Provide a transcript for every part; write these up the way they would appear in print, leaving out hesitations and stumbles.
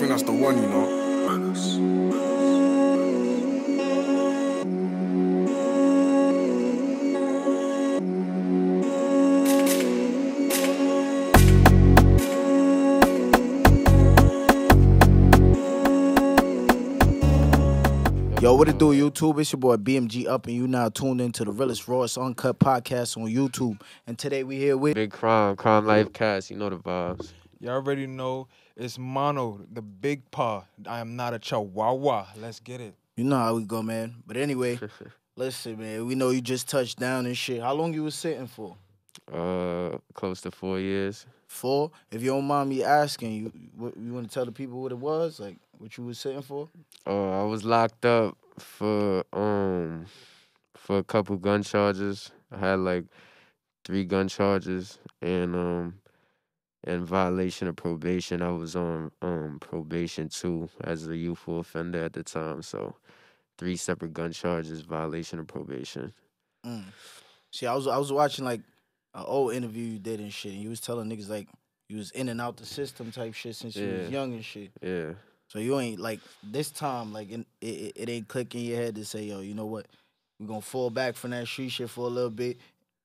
think that's the one, you know. Yo, what it do, YouTube? It's your boy BMG Up, and you now tuned into the realest, rawest, uncut podcast on YouTube. And today we here with Big KrimeLife cast, you know the vibes. You already know it's Mono, the big paw. I am not a chihuahua. Let's get it. you know how we go, man. But anyway, listen, man. We know you just touched down and shit. How long you was sitting for? Close to 4 years. 4? If you don't mind me asking, you want to tell the people what it was, like what you was sitting for? I was locked up for a couple gun charges. I had like 3 gun charges and violation of probation. I was on probation too as a youthful offender at the time. So 3 separate gun charges, violation of probation. Mm. See, I was watching like an old interview you did and shit, and you was telling niggas like you was in and out the system type shit since you was young and shit. Yeah. So you ain't like this time, like it ain't clicking in your head to say, yo, you know what? We're gonna fall back from that street shit for a little bit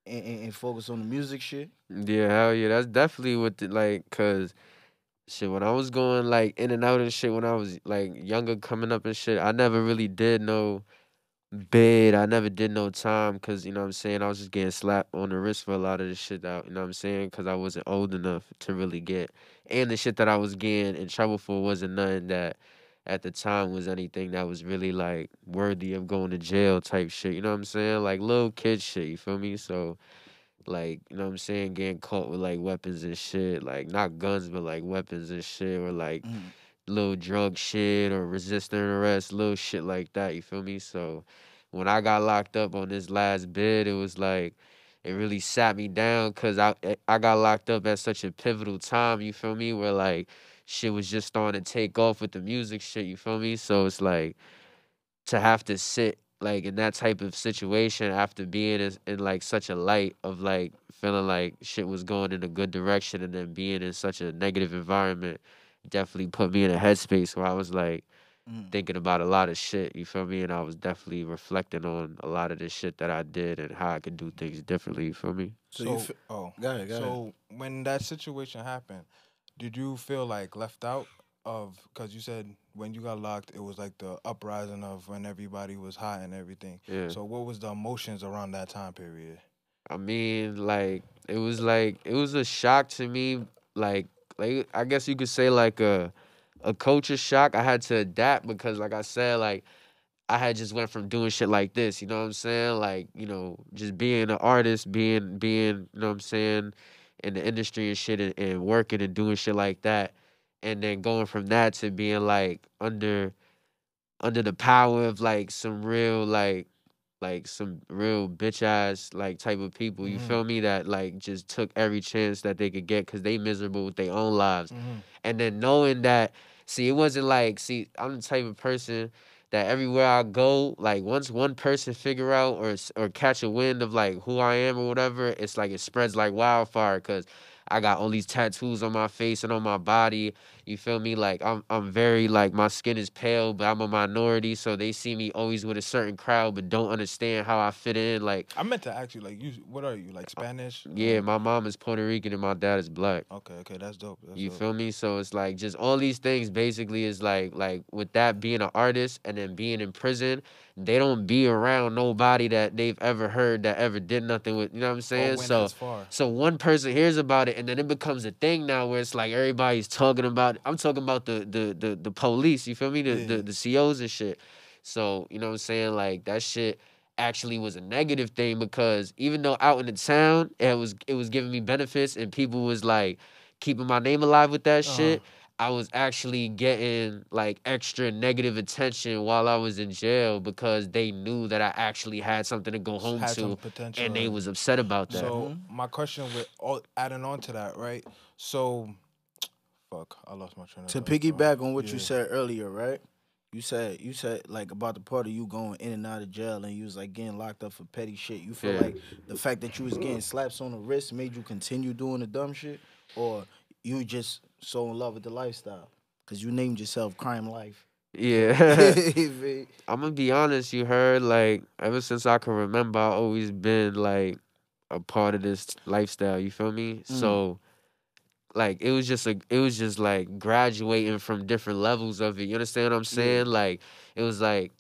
and focus on the music shit. Yeah, hell yeah. That's definitely what cause shit, when I was going like in and out and shit when I was like younger coming up and shit, I never really did no bid. I never did no time because, you know what I'm saying, I was just getting slapped on the wrist for a lot of the shit out, you know what I'm saying, because I wasn't old enough to really get. And the shit that I was getting in trouble for wasn't nothing that at the time was anything that was really like worthy of going to jail type shit, you know what I'm saying? Like little kid shit, you feel me? So, like, you know what I'm saying, getting caught with like weapons and shit, like not guns, but like weapons and shit, or like little drug shit or resisting arrest, little shit like that, you feel me? So when I got locked up on this last bid, it was like it really sat me down because I got locked up at such a pivotal time, you feel me, where like shit was just starting to take off with the music shit, you feel me? So it's like to have to sit like in that type of situation after being in like such a light of like feeling like shit was going in a good direction and then being in such a negative environment definitely put me in a headspace where I was like thinking about a lot of shit, you feel me? And I was definitely reflecting on a lot of the shit that I did and how I could do things differently, you feel me? So, Go ahead. so when that situation happened, did you feel like left out of? Because you said when you got locked, it was like the uprising of when everybody was hot and everything. Yeah. So what was the emotions around that time period? I mean, like it was a shock to me, like I guess you could say like a culture shock. I had to adapt because like I said, like I had just went from doing shit like this, you know what I'm saying? Like, you know, just being an artist, being, you know what I'm saying, in the industry and shit and working and doing shit like that. And then going from that to being like under the power of like some real like some real bitch ass like type of people, you feel me, that like just took every chance that they could get because they miserable with their own lives. And then knowing that, see, it wasn't like, see, I'm the type of person that everywhere I go, like once one person figure out or catch a wind of like who I am or whatever, it's like it spreads like wildfire because I got all these tattoos on my face and on my body. You feel me? Like I'm very like my skin is pale, but I'm a minority, so they see me always with a certain crowd, but don't understand how I fit in. Like I meant to ask you, like, what are you, like Spanish? yeah, my mom is Puerto Rican and my dad is black. Okay, that's dope. You feel me? So it's like just all these things basically is like with that being an artist and then being in prison, they don't be around nobody that they've ever heard that ever did nothing with, you know what I'm saying? went So as far. so one person hears about it and then it becomes a thing now where it's like everybody's talking about it. I'm talking about the police, you feel me? The COs and shit. So, you know what I'm saying? Like that shit actually was a negative thing because even though out in the town it was giving me benefits and people was like keeping my name alive with that shit, I was actually getting like extra negative attention while I was in jail because they knew that I actually had something to go home Had some to, potential. and they was upset about that. So my question with adding on to that, right? So, fuck, I lost my train of To thought. piggyback on what you Yeah. said earlier, right? You said like about the part of you going in and out of jail and you was like getting locked up for petty shit. You feel Yeah. like the fact that you was getting slaps on the wrist made you continue doing the dumb shit, or you just so in love with the lifestyle? Cause you named yourself Crime Life. Yeah. I'm gonna be honest, you heard, like, ever since I can remember, I always been like a part of this lifestyle, you feel me? Mm, So like it was just like graduating from different levels of it. You understand what I'm yeah, saying? Like it was like,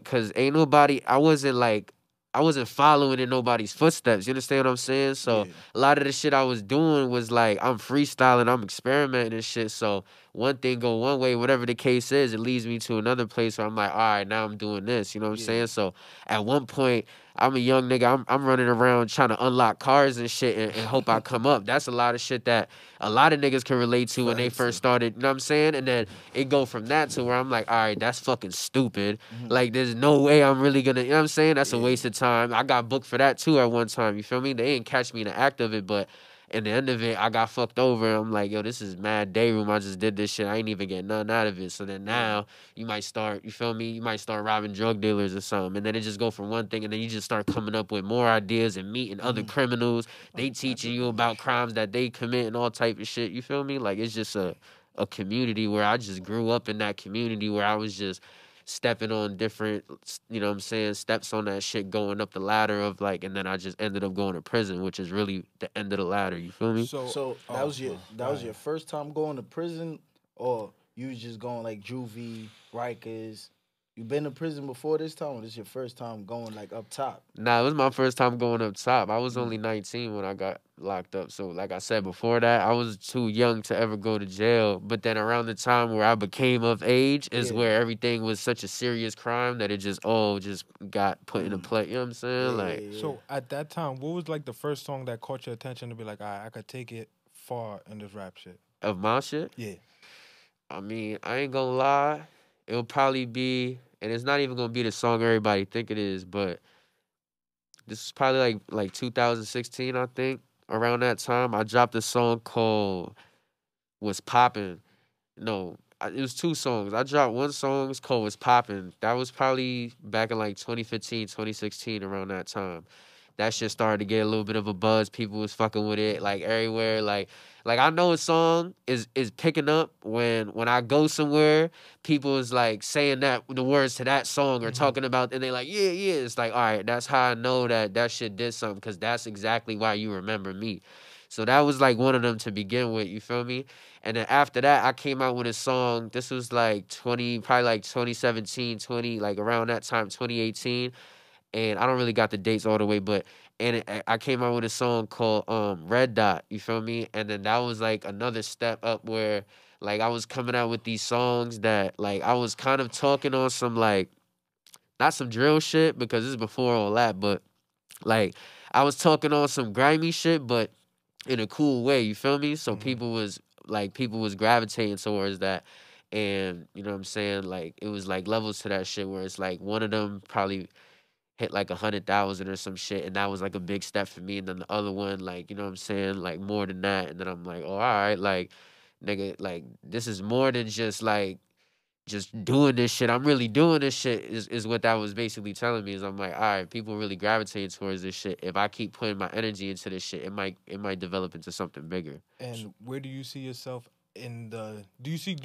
cause ain't nobody I wasn't following in nobody's footsteps. You understand what I'm saying? So yeah, a lot of the shit I was doing was like I'm freestyling, I'm experimenting and shit. So one thing go one way, whatever the case is, it leads me to another place where I'm like, all right, now I'm doing this. You know what I'm yeah. saying? So at one point I'm a young nigga. I'm running around trying to unlock cars and shit and hope I come up. That's a lot of shit that a lot of niggas can relate to when they Facts. first started. You know what I'm saying? And then it go from that to where I'm like, all right, that's fucking stupid. Mhm. Like, there's no way I'm really gonna, you know what I'm saying? That's a Yeah, waste of time. I got booked for that too at one time. You feel me? They didn't catch me in the act of it, but in the end of it, I got fucked over. I'm like, yo, this is mad day room. I just did this shit. I ain't even get nothing out of it. So then yeah. now you might start, you feel me? You might start robbing drug dealers or something. And then it just go from one thing and then you just start coming up with more ideas and meeting other Mhm. criminals. They teaching you about crimes that they commit and all type of shit. You feel me? Like it's just a community where I just grew up in that community where I was just stepping on different, you know what I'm saying, steps on that shit going up the ladder of like, and then I just ended up going to prison, which is really the end of the ladder. You feel me? So, So that was your well, that go was your ahead. first time going to prison, or you was just going like juvie, Rikers. You been to prison before this time, or this your first time going like up top? Nah, it was my first time going up top. I was Mm. only 19 when I got locked up. So, like I said before that, I was too young to ever go to jail. But then around the time where I became of age is Yeah, where everything was such a serious crime that it just all just got put into mm. play. You know what I'm Yeah, saying? Like, yeah, yeah. So at that time, what was like the first song that caught your attention to be like, I could take it far in this rap shit? of my shit, Yeah. I mean, I ain't gonna lie. It'll probably be, and it's not even gonna be the song everybody think it is, but this is probably like 2016, I think. Around that time, I dropped a song called "Was Poppin'." No, it was two songs. I dropped one song. It's called "Was Poppin'." That was probably back in like 2015, 2016, around that time. That shit started to get a little bit of a buzz. People was fucking with it like everywhere. Like I know a song is picking up when I go somewhere. People is like saying that the words to that song or Hmm. talking about, and they like yeah. It's like all right, that's how I know that shit did something because that's exactly why you remember me. So that was like one of them to begin with. You feel me? And then after that, I came out with a song. This was like 20, probably like 2017, 20, like around that time, 2018. And I don't really got the dates all the way, but I came out with a song called Red Dot. You feel me? And then that was like another step up where like I was coming out with these songs that like I was kind of talking on some like not some drill shit because this is before all that, but like I was talking on some grimy shit, but in a cool way. You feel me? So Hmm. people was gravitating towards that. And you know what I'm saying? Like it was like levels to that shit where it's like one of them probably hit like 100,000 or some shit, and that was like a big step for me. And then the other one, like, you know what I'm saying, like more than that. And then I'm like, oh, all right, like, nigga, like this is more than just doing this shit. I'm really doing this shit is what that was basically telling me. Is I'm like, all right, people really gravitating towards this shit. If I keep putting my energy into this shit, it might develop into something bigger. And where do you see yourself in the? Do you see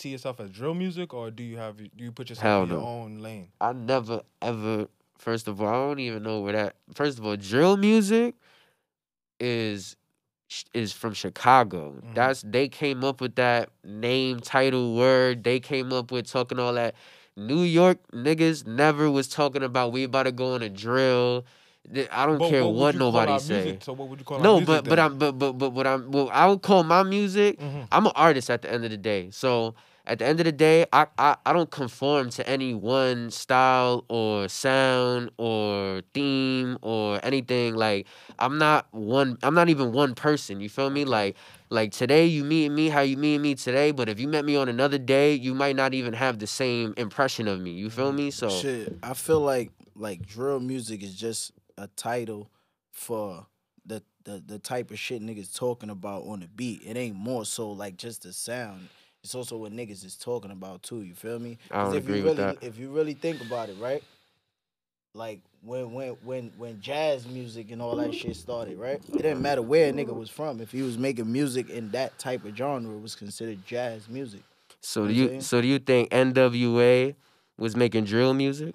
yourself as drill music, or do you put yourself Hell in your no. own lane? I never ever. First of all, I don't even know where that. First of all, drill music is is from Chicago. Hmm. They came up with that name, title, word. They came up with talking all that. New York niggas never was talking about we about to go on a drill. I don't But care what would what you call nobody our say. music? So what would you call our No, music but then? what I would call my music. Hmm. I'm an artist at the end of the day. So at the end of the day, I don't conform to any one style or sound or theme or anything. Like I'm not one. I'm not even one person. You feel me? Okay. Like today you meet me how you meet me today. But if you met me on another day, you might not even have the same impression of me. You feel Hmm. me? So Shit, I feel like drill music is just a title for the type of shit niggas talking about on the beat. It ain't more so like just the sound. It's also what niggas is talking about too. You feel me? I Because don't agree with that. if you really think about it, right? Like when jazz music and all that shit started, right? It didn't matter where a nigga was from. If he was making music in that type of genre, it was considered jazz music. So You know what I'm saying? do you think NWA was making drill music?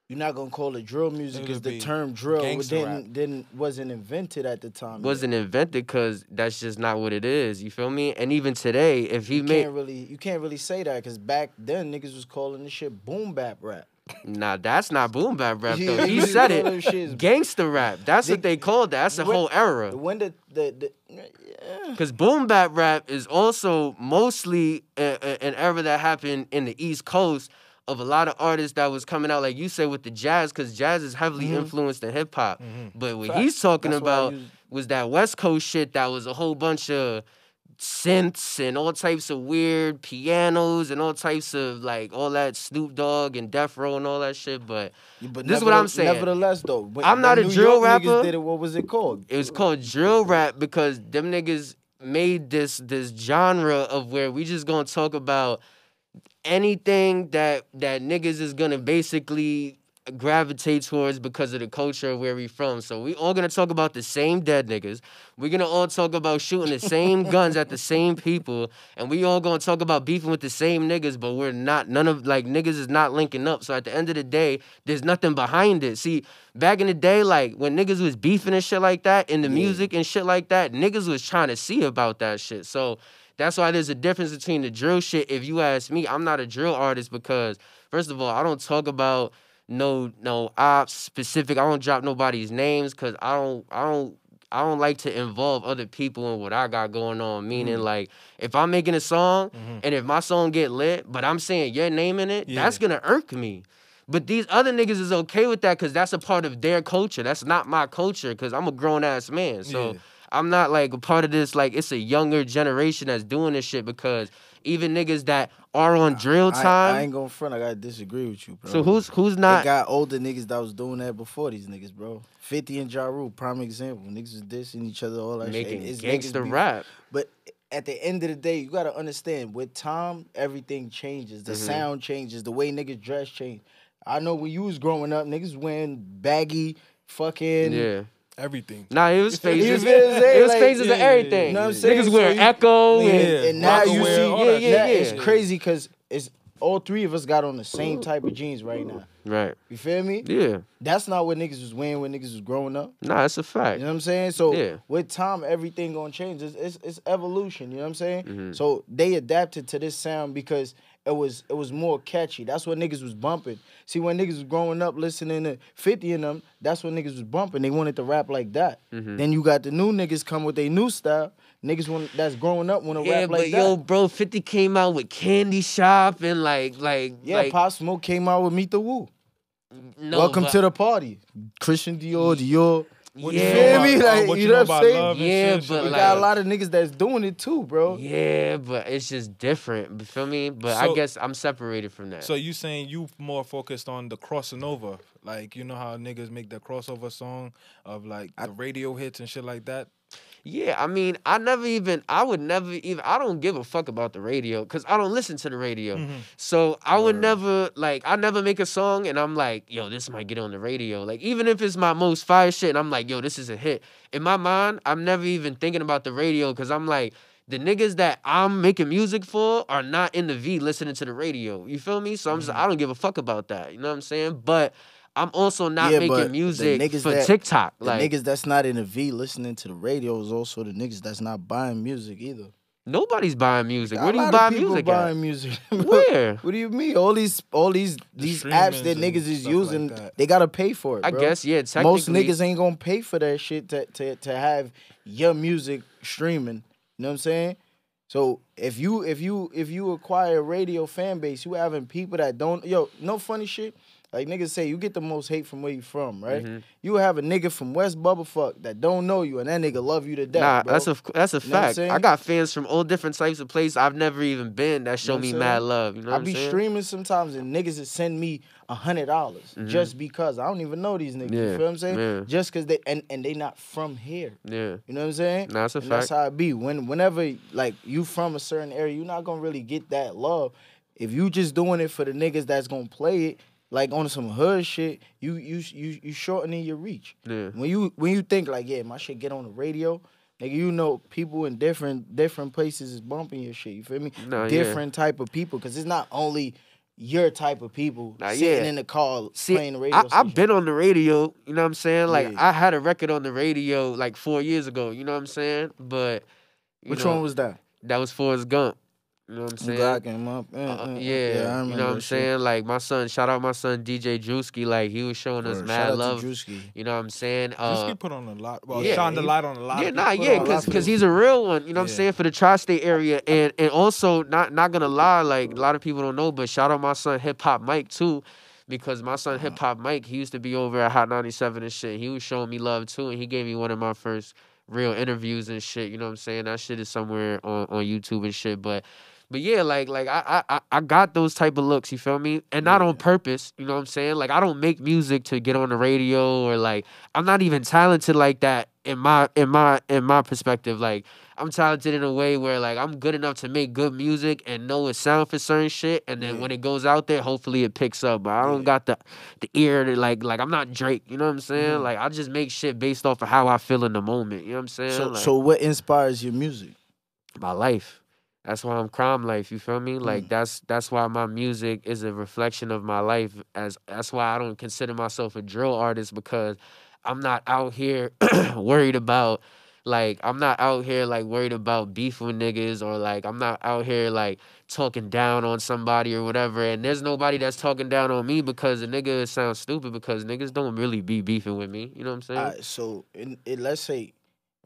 You're not gonna call it drill music It because would the be term drill gangster rap. wasn't invented at the time. Wasn't invented because that's just not what it is. You feel me? And even today, if he You made you can't really say that because back then niggas was calling this shit boom bap rap. nah, that's not boom bap rap though. Yeah, He you said call them it. shits- Gangster rap. That's what they called that. That's a when- whole era. When the yeah. Because boom bap rap is also mostly an era that happened in the East Coast of a lot of artists that was coming out, like you said, with the jazz, because jazz is heavily influenced in hip hop. But what he's talking That's why I about use- was that West Coast shit that was a whole bunch of synths and all types of weird pianos and all types of like all that Snoop Dogg and Death Row and all that shit. But But this is what I'm saying. Nevertheless, though, when, I'm not when a New drill York rapper. Niggas did it. What was it called? It was called drill rap because them niggas made this genre of where we just gonna talk about anything that niggas is gonna basically gravitate towards because of the culture of where we from. So we all gonna talk about the same dead niggas. We're gonna all talk about shooting the same guns at the same people, and we all gonna talk about beefing with the same niggas, but we're not, none of, like, niggas is not linking up. So at the end of the day, there's nothing behind it. See, back in the day, like, when niggas was beefing and shit like that, in the music and shit like that, niggas was trying to see about that shit. So that's why there's a difference between the drill shit. If you ask me, I'm not a drill artist because, first of all, I don't talk about no ops specific. I don't drop nobody's names because I don't like to involve other people in what I got going on. Meaning, like, if I'm making a song and if my song get lit, but I'm saying your name in it, that's gonna irk me. But these other niggas is okay with that because that's a part of their culture. That's not my culture because I'm a grown ass man. So I'm not like a part of this. Like, it's a younger generation that's doing this shit because even niggas that are on drill time. I ain't gonna front. I gotta disagree with you, bro. So who's not? They got older niggas that was doing that before these niggas, bro. 50 and Ja Rule, prime example. Niggas was dissing each other, all that Making shit. It's gangster niggas beef. rap. But at the end of the day, you gotta understand, with time, everything changes. The sound changes. The way niggas dress change. I know when you was growing up, niggas wearing baggy fucking... Yeah. Everything. Nah, it was phases. feel what I'm saying? It was Like, phases of everything. You know what I'm saying? Niggas So wear you- Echo and now you Rockaware, see, all that shit. it's crazy because it's all three of us got on the same type of jeans right now. Right. You feel me? Yeah. That's not what niggas was wearing when niggas was growing up. Nah, it's a fact. You know what I'm saying? So Yeah. with time, everything gonna change. It's evolution. You know what I'm saying? So they adapted to this sound because it was more catchy. That's what niggas was bumping. See, when niggas was growing up listening to 50 and them, that's what niggas was bumping. They wanted to rap like that. Then you got the new niggas come with their new style. Niggas that's growing up want to Yeah, rap but like yo, that. bro, 50 came out with Candy Shop and like Pop Smoke came out with Meet the Woo. no, Welcome but- to the party. Christian Dior. What Yeah. you Feel know me? about, Like, what you you know know what I'm about saying? love and Yeah, shit, but shit We like got that. a lot of niggas that's doing it too, bro. Yeah, but it's just different. You feel me? But I So- guess I'm separated from that. So you saying you more focused on the crossing over, like you know how niggas make the crossover song of like the radio hits and shit like that. Yeah, I mean, I don't give a fuck about the radio because I don't listen to the radio. So I would never, I never make a song and I'm like, yo, this might get on the radio. Like, even if it's my most fire shit and I'm like, yo, this is a hit. In my mind, I'm never even thinking about the radio because I'm like, the niggas that I'm making music for are not in the V listening to the radio. You feel me? So I'm just, I don't give a fuck about that. You know what I'm saying? But I'm also not Yeah, but making the music niggas for that- TikTok. The Like, niggas that's not in the V listening to the radio is also the niggas that's not buying music either. nobody's buying music. A Where do you lot buy of people music buying at? music. Where? What do you mean? All these apps streamings that and niggas is stuff like using, that. they gotta pay for it. I bro. guess, yeah, Most technically. niggas ain't gonna pay for that shit to have your music streaming. You know what I'm saying? So if you acquire a radio fan base, you having people that don't no funny shit. Like niggas say, you get the most hate from where you from, right? You have a nigga from West Bubblefuck that don't know you, and that nigga love you to death. Nah, bro. that's a You know what I'm fact. saying? I got fans from all different types of places I've never even been that show what me I'm mad saying? love. You know I what I'm be saying? streaming sometimes, and niggas that send me $100 just because I don't even know these niggas. You Yeah, feel what I'm saying? yeah. Just because they and they not from here. Yeah. You know what I'm saying? Nah, that's a and That's fact. how it be. Whenever like you from a certain area, you're not gonna really get that love. If you just doing it for the niggas that's gonna play it, like on some hood shit, you shortening your reach. Yeah. When you think like, yeah, my shit get on the radio, nigga, you know people in different places is bumping your shit. You feel me? No, yeah. Different type of people, because it's not only your type of people Nah, sitting yeah. in the car See, playing the radio I've station. been on the radio, you know what I'm saying? Like, Yeah. I had a record on the radio like 4 years ago, you know what I'm saying? But, you Which know, one was that? that was Forrest Gump, you know what I'm saying? God came up. Yeah, I you remember know what I'm that shit. saying? Like, my son, shout out my son, DJ Drewski, like, he was showing us Word. mad Shout out love, to Drewski. you know what I'm saying? Drewski put on a lot. Well, yeah, shined the he- light on a lot Yeah, of nah, people. yeah, on a lot of because people. he's a real one, you know what I'm Yeah. saying, for the tri-state area, and also not gonna lie, like a lot of people don't know, but shout out my son Hip Hop Mike too, because my son Hip Hop Mike, he used to be over at Hot 97 and shit. He was showing me love too, and he gave me one of my first real interviews and shit. You know what I'm saying? That shit is somewhere on YouTube and shit, but yeah, like I got those type of looks, you feel me? And not on purpose, you know what I'm saying? Like, I don't make music to get on the radio, or like I'm not even talented like that in my perspective. Like, I'm talented in a way where like I'm good enough to make good music and know it sound for certain shit, and then when it goes out there, hopefully it picks up. But I don't got the ear to like I'm not Drake, you know what I'm saying? Like, I just make shit based off of how I feel in the moment, you know what I'm saying? So Like, so what inspires your music? my life. That's why I'm KrimeLife, you feel me? Like, that's why my music is a reflection of my life. That's why I don't consider myself a drill artist, because I'm not out here worried about I'm not out here like worried about beef with niggas, or like I'm not out here like talking down on somebody or whatever. And there's nobody that's talking down on me, because a nigga sounds stupid, because niggas don't really be beefing with me. You know what I'm saying? All right, so let's say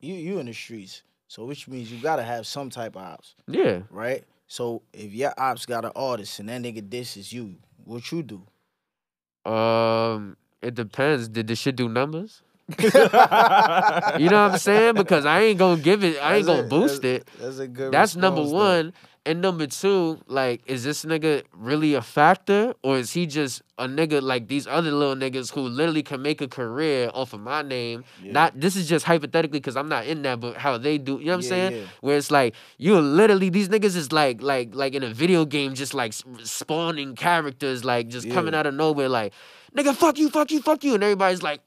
you in the streets, so which means you gotta have some type of ops, Yeah. right? So if your ops got an artist and that nigga disses you, what you do? It depends. Did the shit do numbers? You know what I'm saying? Because I ain't gonna give it. I ain't gonna boost it. That's a good. That's number response, though. one. And number two, like, is this nigga really a factor, or is he just a nigga like these other little niggas who literally can make a career off of my name? Yeah. Not, this is just hypothetically, because I'm not in that, but how they do. You know what I'm Yeah, saying? yeah. Where it's like you literally, these niggas is like in a video game, just like spawning characters, like just coming Yeah. out of nowhere, like, nigga, fuck you, fuck you, fuck you, and everybody's like,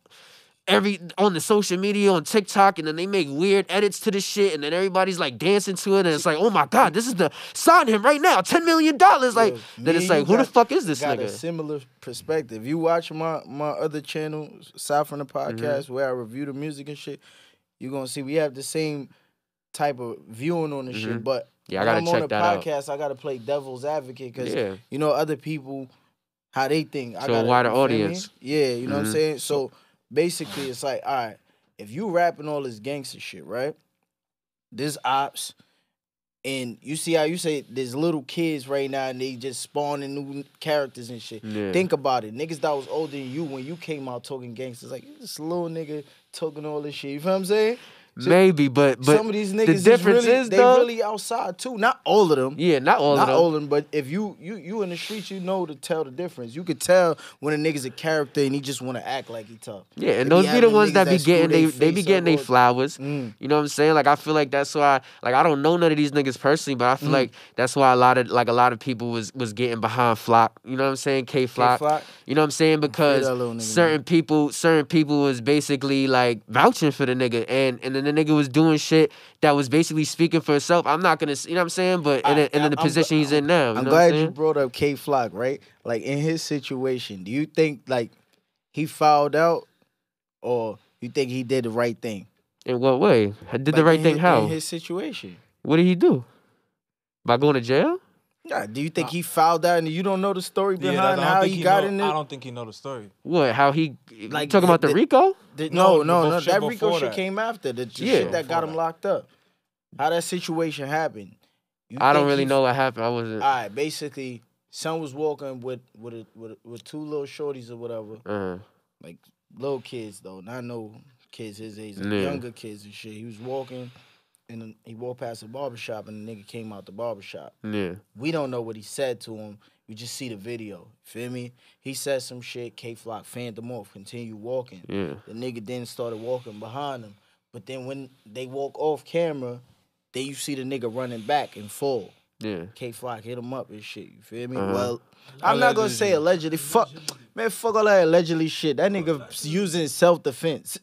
on the social media, on TikTok, and then they make weird edits to the shit, and then everybody's like dancing to it, and it's like, oh my god, this is the sign him right now, $10 million. Like, Yo, then me it's and like, you who the got- fuck is this got a nigga? similar perspective. You watch my other channel, South from the podcast, where I review the music and shit. You gonna see we have the same type of viewing on the shit, but Yeah, I when gotta I'm on check the that out. podcast, I gotta play devil's advocate, because Yeah. you know other people how they think. I So a gotta, wider you feel me? audience. Yeah, you know what I'm saying. So basically, it's like, all right, if you rapping all this gangster shit, right? This ops. And you see how you say there's little kids right now and they just spawning new characters and shit. Yeah. Think about it. Niggas that was older than you when you came out talking gangsters, like, this little nigga talking all this shit. You feel what I'm saying? So Maybe, but some of these niggas the difference is though, they really outside too. Not all of them. yeah, not all Not of them. all of them, but if you in the streets, you know to tell the difference. You could tell when a nigga's a character and he just want to act like he tough. Yeah, and They those be the having ones niggas that be screw getting they they be face getting up they all- flowers. Mm. You know what I'm saying? Like, I feel like that's why, like, I don't know none of these niggas personally, but I feel like that's why a lot of people was getting behind Flock. You know what I'm saying? K Flock. Flock? You know what I'm saying? Because that little nigga, certain people was basically like vouching for the nigga, and then the nigga was doing shit that was basically speaking for itself. I'm not gonna, you know what I'm saying? But and then the position he's in now. You I'm know what I'm glad you saying? brought up K Flock, right? Like in his situation, do you think like he fouled out, or you think he did the right thing? In what way? I did the Like, right in thing. his, How? in his situation? What did he do? By going to jail? Yeah, do you think he fouled out and you don't know the story Yeah, behind I how don't think he got know, in I it? don't think he know the story. What? How he? Like, You talking about the Rico? No, No, shit that Rico before shit that. came after the Yeah. shit that got Before him that. locked up. How that situation happened? You I don't think really he- know what happened. I wasn't. All right, basically, son was walking with two little shorties or whatever, like little kids though, not no kids his age, like Yeah. younger kids and shit. He was walking, and then he walked past the barbershop, and the nigga came out the barbershop. Yeah. We don't know what he said to him. We just see the video. Feel me? He said some shit. K Flock fanned him off. Continue walking. Yeah. The nigga then started walking behind him. But then when they walk off camera, then you see the nigga running back and fall. Yeah. K Flock hit him up and shit. You feel me? Uh-huh. Well, I'm not gonna say allegedly. Fuck, man, fuck all that allegedly shit. That nigga using self defense.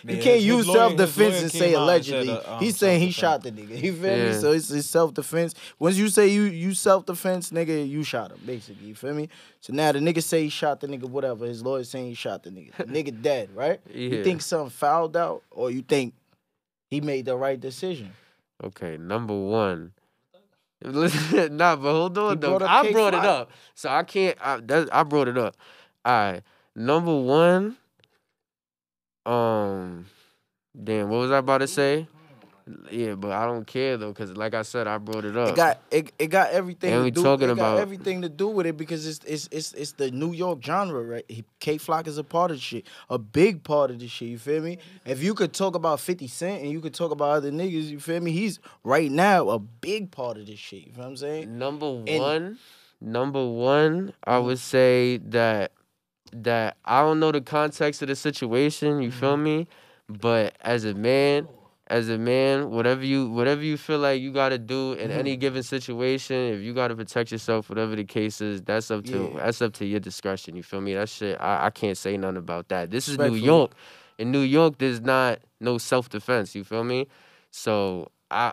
You Yeah, can't his use lawyer- self his defense lawyer and came say out and said, allegedly. He's saying he self-defense. shot the nigga. You feel me? Yeah. So it's self defense. Once you say you self defense, nigga, you shot him basically. You feel me? So now the nigga say he shot the nigga, whatever. His lawyer saying he shot the nigga. The nigga dead, right? You Yeah. think something fouled out, or you think he made the right decision? Okay, number one. Listen, nah, but hold He on though. brought up I K brought it Flock. up, so I can't. I brought it up. All right, number one. Damn, what was I about to say? Yeah, but I don't care though, cause like I said, I brought it up. It got everything And to we do. talking It got about- everything to do with it because it's the New York genre, right? K Flock is a part of the shit, a big part of the shit. You feel me? If you could talk about 50 Cent and you could talk about other niggas, you feel me? He's right now a big part of this shit. You feel what I'm saying? Number one, I would say that I don't know the context of the situation. You feel me? But as a man, whatever you feel like you gotta do in any given situation, if you gotta protect yourself, whatever the case is, that's up to your discretion. You feel me? That shit, I can't say nothing about that. This is New Respectfully. York. In New York, there's not no self defense. You feel me? So I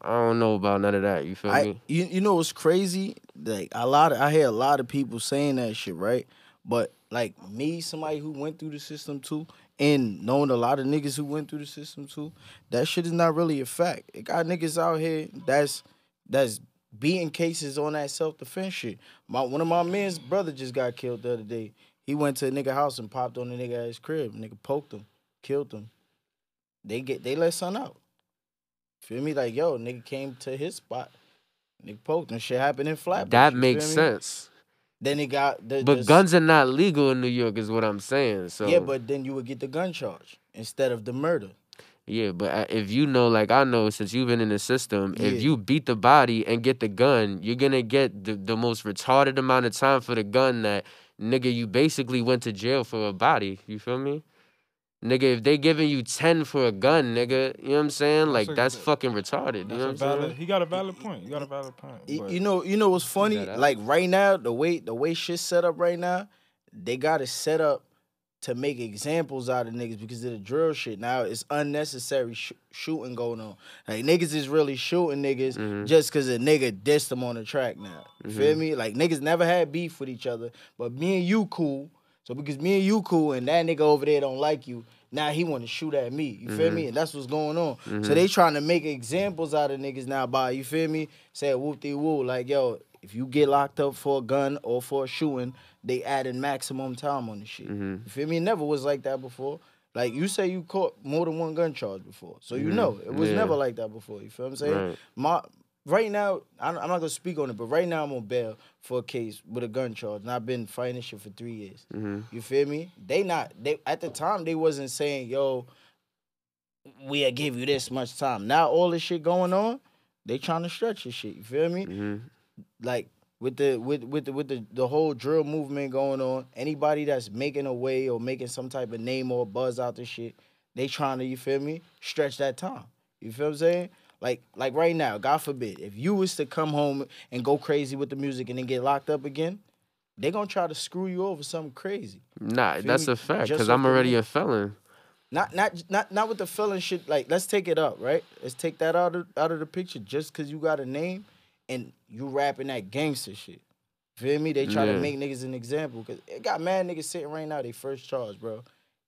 don't know about none of that. You feel me? You know what's crazy? Like I hear a lot of people saying that shit, right? But like me, somebody who went through the system too, and knowing a lot of niggas who went through the system too, that shit is not really a fact. It got niggas out here that's beating cases on that self defense shit. One of my man's brother just got killed the other day. He went to a nigga house and popped on the nigga at his crib. Nigga poked him, killed him. They let son out. Feel me? Like, yo, nigga came to his spot. Nigga poked him. Shit happened in Flatbush. That you makes feel me? sense. Then it got But guns are not legal in New York, is what I'm saying. So yeah, but then you would get the gun charge instead of the murder. yeah, but if you know, like I know, since you've been in the system, Yeah. if you beat the body and get the gun, you're gonna get the most retarded amount of time for the gun that nigga you basically went to jail for a body. You feel me? Nigga, if they giving you 10 for a gun, nigga, you know what I'm saying? Like that's fucking retarded. You know what I'm saying? He got a valid point. You got a valid point. But You know what's funny? that out. Like right now, the way shit's set up right now, they got it set up to make examples out of niggas because of the drill shit. Now it's unnecessary shooting going on. Like niggas is really shooting niggas just because a nigga dissed them on the track now. You feel me? Like niggas never had beef with each other, but me and you cool. So because me and you cool and that nigga over there don't like you, now he want to shoot at me. You feel me? And that's what's going on. So they trying to make examples out of niggas now by, you feel me? Say whoop-de-woo. Like, yo, if you get locked up for a gun or for a shooting, they adding maximum time on the shit. You feel me? It never was like that before. Like, you say you caught more than one gun charge before. So you know, it was never like that before. You feel what I'm saying? Right now, I'm not going to speak on it, but right now I'm on bail for a case with a gun charge. And I've been fighting this shit for 3 years. You feel me? They at the time, they wasn't saying, yo, we'll give you this much time. Now all this shit going on, they trying to stretch this shit. You feel me? Like, with the whole drill movement going on, anybody that's making a way or making some type of name or buzz out this shit, they trying to, you feel me, stretch that time. You feel what I'm saying? Like right now, God forbid, if you was to come home and go crazy with the music and then get locked up again, they gonna try to screw you over something crazy. Nah, Feel that's me? a fact, Just because off I'm the already rip. a felon. Not with the felon shit. Like, let's take it up, right? Let's take that out of the picture. Just because you got a name and you rapping that gangster shit. Feel me? They try to make niggas an example. Because it got mad niggas sitting right now, they first charge, bro.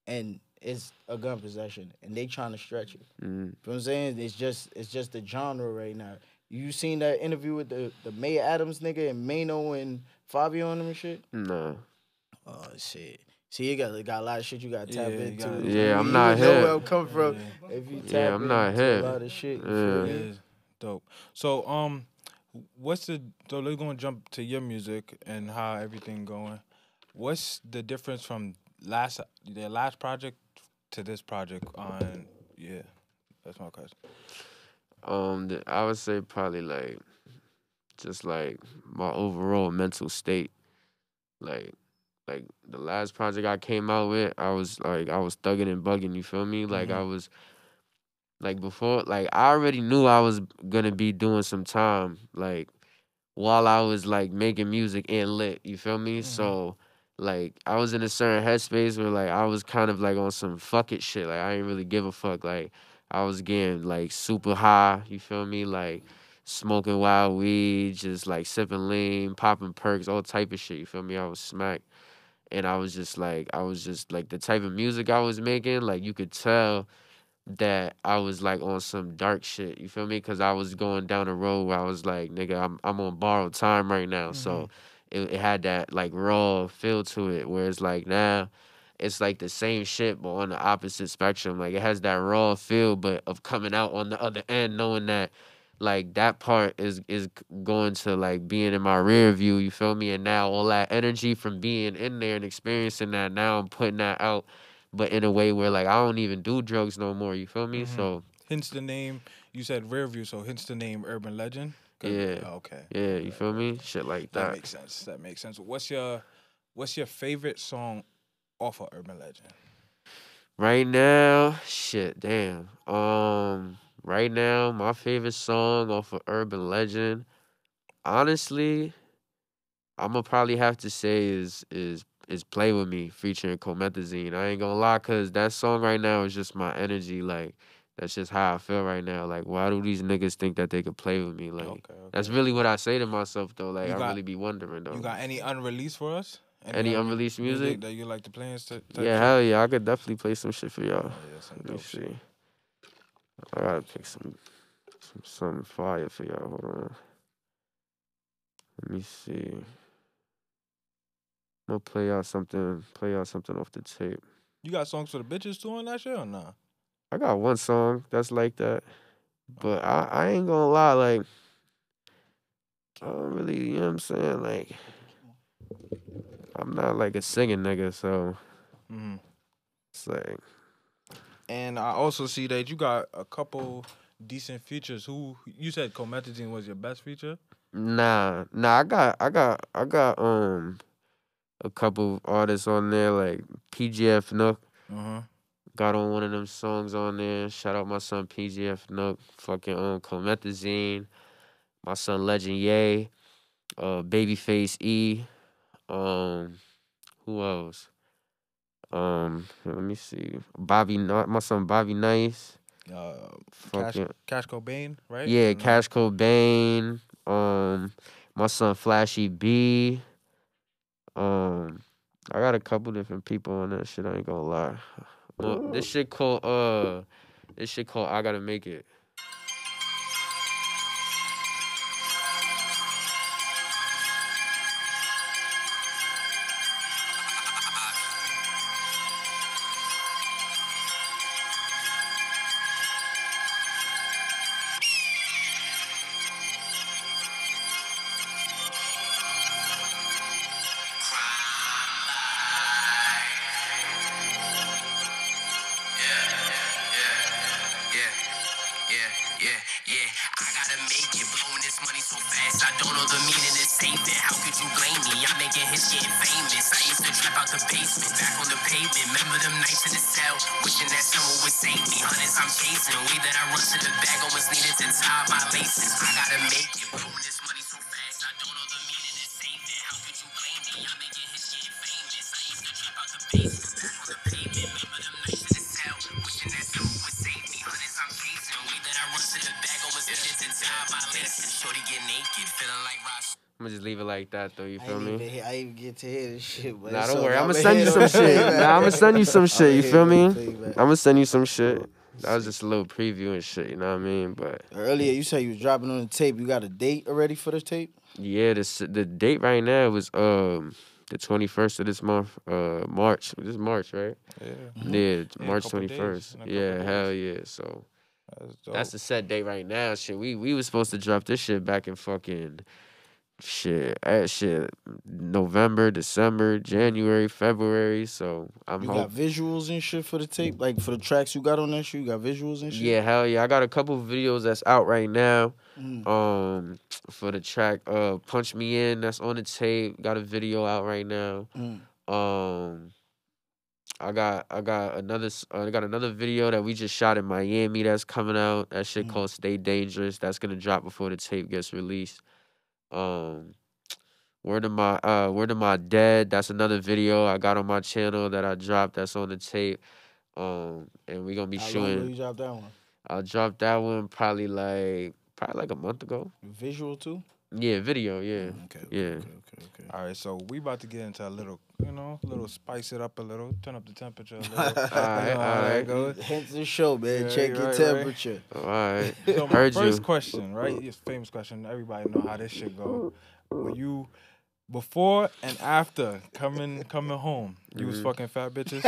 And it's a gun possession. And they trying to stretch it. You know what I'm saying? It's just the genre right now. You seen that interview with the May Adams nigga and Mano and Fabio on them and shit? Nah. Oh, shit. See, you got a lot of shit you got to tap Yeah, you into. gotta- Yeah, I'm you not would know hip. where I'm coming from if you tap I'm not into hip. a lot of shit. You Yeah. feel me? It is dope. So so they're gonna jump to your music and how everything going. What's the difference from their last project to this project on that's my question. I would say probably like just like my overall mental state. Like the last project I came out with, I was thugging and bugging, you feel me? Like I was like before, like I already knew I was gonna be doing some time. Like while I was like making music and lit. You feel me? Mm-hmm. So like I was in a certain headspace where like I was kind of like on some fuck it shit. Like I didn't really give a fuck. Like I was getting like super high. You feel me? Like smoking wild weed, just like sipping lean, popping perks, all type of shit. You feel me? I was smacked. And I was just like the type of music I was making, like you could tell that I was like on some dark shit. You feel me? Because I was going down a road where I was like, nigga, I'm on borrowed time right now. Mm-hmm. So it had that like raw feel to it. Whereas like now, it's like the same shit but on the opposite spectrum. Like it has that raw feel, but of coming out on the other end, knowing that like that part is going to like being in my rear view. You feel me? And now all that energy from being in there and experiencing that, now I'm putting that out but in a way where like I don't even do drugs no more. You feel me? Mm-hmm. So Hence the name. You said Rare View, so hence the name Urban Legend. yeah, Okay. yeah. You Right, feel right. me? Shit like That that. makes sense. That makes sense. What's your favorite song off of Urban Legend? Right now, shit, damn. Right now, my favorite song off of Urban Legend, honestly, I'm gonna probably have to say is "Play with Me" featuring Comethazine. I ain't gonna lie, cause that song right now is just my energy. Like that's just how I feel right now. Like why do these niggas think that they could play with me? Like Okay, that's okay. really what I say to myself though. Like You I got really be wondering you though. got any unreleased for us? Any Any unreleased music? music that you like to play and type Yeah, shit? hell yeah. I could definitely play some shit for y'all. Oh yeah, some Let me dope shit. see. I gotta pick some fire for y'all. Hold on. Let me see. I'm gonna play y'all something off the tape. You got songs for the bitches too on that shit or nah? I got one song that's like that. But Okay. I ain't gonna lie, like I don't really, you know what I'm saying? Like I'm not like a singing nigga, so Mm-hmm. it's like And I also see that you got a couple decent features. Who you said Comethazine was your best feature? nah, I got a couple artists on there like PGF Nook. Uh-huh. Got on one of them songs on there. Shout out my son PGF Nook, fucking Comethazine, my son Legend Ye, Babyface E, um, who else? Let me see. My son Bobby Nice. Uh, Cash Fucking Cash Cobain, right? yeah, Or no? Cash Cobain. My son Flashy B. Um, I got a couple different people on that shit. I ain't gonna lie. Well, this shit called I Gotta Make It. Yeah, yeah, yeah, yeah. I gotta make it, blowing this money so fast. I don't know the meaning it's saving. How could you blame me? I'm making hits, getting famous. I used to trap out the basement, back on the pavement. Remember them nights in the cell, wishing that someone would save me. Hundreds I'm chasing, way that I run to the bag, almost needed to tie my laces. I gotta make it, blowing this money so fast. I don't know the meaning it's saving. How could you blame me? I'm making hits, getting famous. I used to trap out the basement, back on the pavement. Remember them nights in the cell, wishing that someone would save me. Hundreds I'm chasing, way that I run to the bag, almost needed to tie my laces. Shorty get naked, feeling like Ross. I'm gonna just leave it like that though. You feel me? I ain't even get to hear this shit, but Nah, it's don't okay. worry. I'm I'ma gonna send hear you it on some the shit. playback. Nah, I'm gonna send you some shit. You feel me? I'm Playback. gonna send you some shit. That was See. just a little preview and shit. You know what I mean? But Earlier, you said you was dropping on the tape. You got a date already for the tape? yeah, the date right now was the 21st of this month, March. This is March, right? Yeah. Yeah, In a March couple days. 21st. In a couple Yeah, hell days. yeah. So That's that's dope. the set date right now. Shit, we was supposed to drop this shit back in fucking shit November, December, January, February. So I'm You got hope. visuals and shit for the tape? Like for the tracks you got on that shit, you got visuals and shit? Yeah, hell yeah. I got a couple videos that's out right now. Mm. For the track Punch Me In, that's on the tape. Got a video out right now. Mm. Um I got another video that we just shot in Miami that's coming out. That shit Mm. called Stay Dangerous. That's gonna drop before the tape gets released. Um, Word of My Dead. That's another video I got on my channel that I dropped. That's on the tape. And we gonna be How long ago shooting. you dropped that one? I dropped that one probably like a month ago. Visual too? Yeah, video. Yeah, Okay. yeah. All right, so we about to get into a little, spice it up a little, turn up the temperature a little. All right, all right. Goes. Hence the show, man. Yeah, Check your right. temperature. All right. So my Heard first you. question, right? It's a famous question. Everybody know how this shit go. When you before and after coming home, you was fucking fat bitches.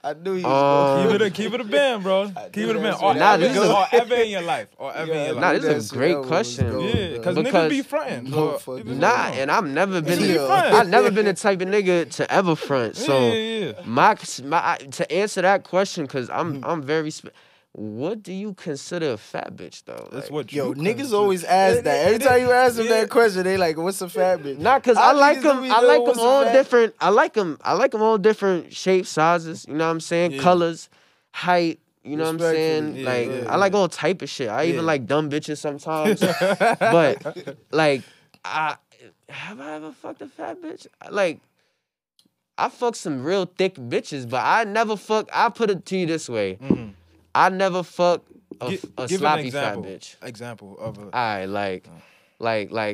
I knew you was going Keep it a band, bro. Keep it a band. Or Nah, ever, this is a- or ever in your life. Or ever in your Nah, life. this is a great question. Yeah, because niggas Because- be fronting. No or- fucking- Nah, and I've never been. Niggas be Yeah. fronting. I've never been the type of nigga to ever front. So yeah. my to answer that question, cause I'm very. What do you consider a fat bitch though? That's Like, what Yo, you niggas consider- always ask that. Every time you ask them Yeah. that question, they like, "What's a fat bitch?" Nah, cause How I like niggas them. don't I know like them what's a all fat- different. I like them all different shapes, sizes. You know what I'm saying? Yeah. Colors, height. You know what I'm saying? Respectfully. Like Yeah, I like all type of shit. I even Yeah. like dumb bitches sometimes. But like, have I ever fucked a fat bitch? Like, I fuck some real thick bitches, but I never fuck. I put it to you this way: Mhm. I never fuck a Give an sloppy example. fat bitch. Example of a. Alright, like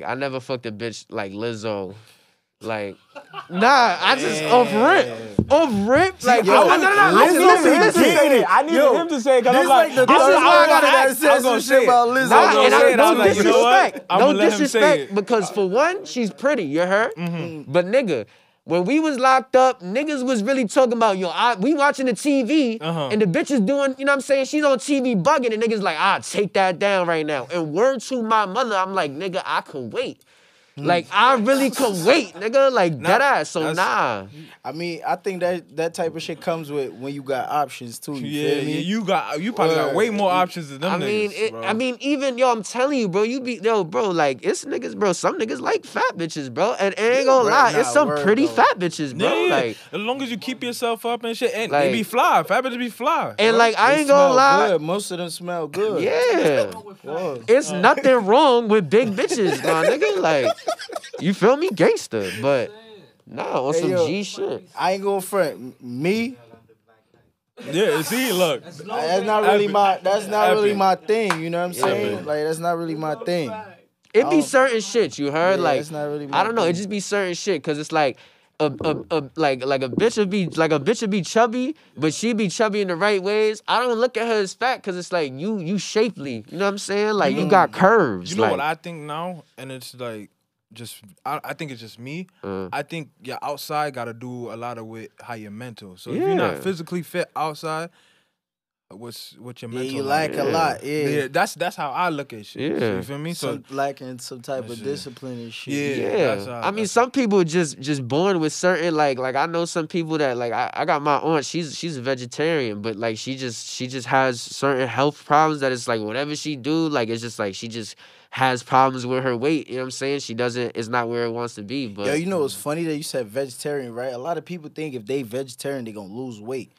I never fucked a bitch like Lizzo. Like, nah, I just off rip. Like, Yo, no. Listen. I needed him to say it because This I'm like, like the this is third why I person gotta that ask. I says was gonna some say shit it. about Lizzo. I was Nah, gonna and say it. I no was like, you know what? disrespect. I'ma No let him say disrespect, it. because for one, she's pretty. You heard? But nigga, when we was locked up, niggas was really talking about, we watching the TV, and the bitch is doing, you know what I'm saying? She's on TV bugging, and niggas like, take that down right now. And word to my mother, I'm like, nigga, I can wait. Like, I really could wait, nigga. Like, dead ass. So, nah. I mean, I think that type of shit comes with when you got options too. You Yeah, feel me? you probably got way more options than them niggas, bro. I mean, even I'm telling you, bro. Bro. Like, it's niggas, bro. Some niggas like fat bitches, bro. And ain't gonna lie, it's some word, pretty though. fat bitches, bro. Yeah, Like, as long as you keep yourself up and shit, and Like- they be fly. Fat bitches be fly. and bro. like, I They ain't gonna smell lie. good. Most of them smell good. Yeah, Whoa. it's nothing wrong with big bitches, my nigga. Like, you feel me, gangster? But nah, on Hey, some yo. G shit. I ain't gonna front. Me, Yeah, see, look. that's not really Epic. my. That's not really Epic. my thing. You know what I'm saying? Epic. Like that's not really my thing. It be Oh. certain shit, you heard? Yeah, Like, it's not really my I don't know. It thing. just be certain shit, cause it's like like a bitch would be chubby, but she be chubby in the right ways. I don't look at her as fat, cause it's like you shapely. You know what I'm saying? Like, you got curves. You know like, what I think now, and it's like, I think it's just me. I think your outside got to do a lot of with how you're mental. So if you're not Yeah. physically fit outside, what's your Yeah, mental? you like? lack a lot. Yeah. Yeah, that's how I look at shit. Yeah. You feel me? So Some lacking some type of shit. discipline and shit. Yeah. Yeah, that's how- I mean, that's- some people just born with certain like I know some people that like I got my aunt. She's a vegetarian, but like she just has certain health problems that it's like whatever she do, like it's just like she just has problems with her weight. You know what I'm saying? It's not where it wants to be. But Yo, you know what's funny that you said vegetarian, right? A lot of people think if they vegetarian, they gonna lose weight.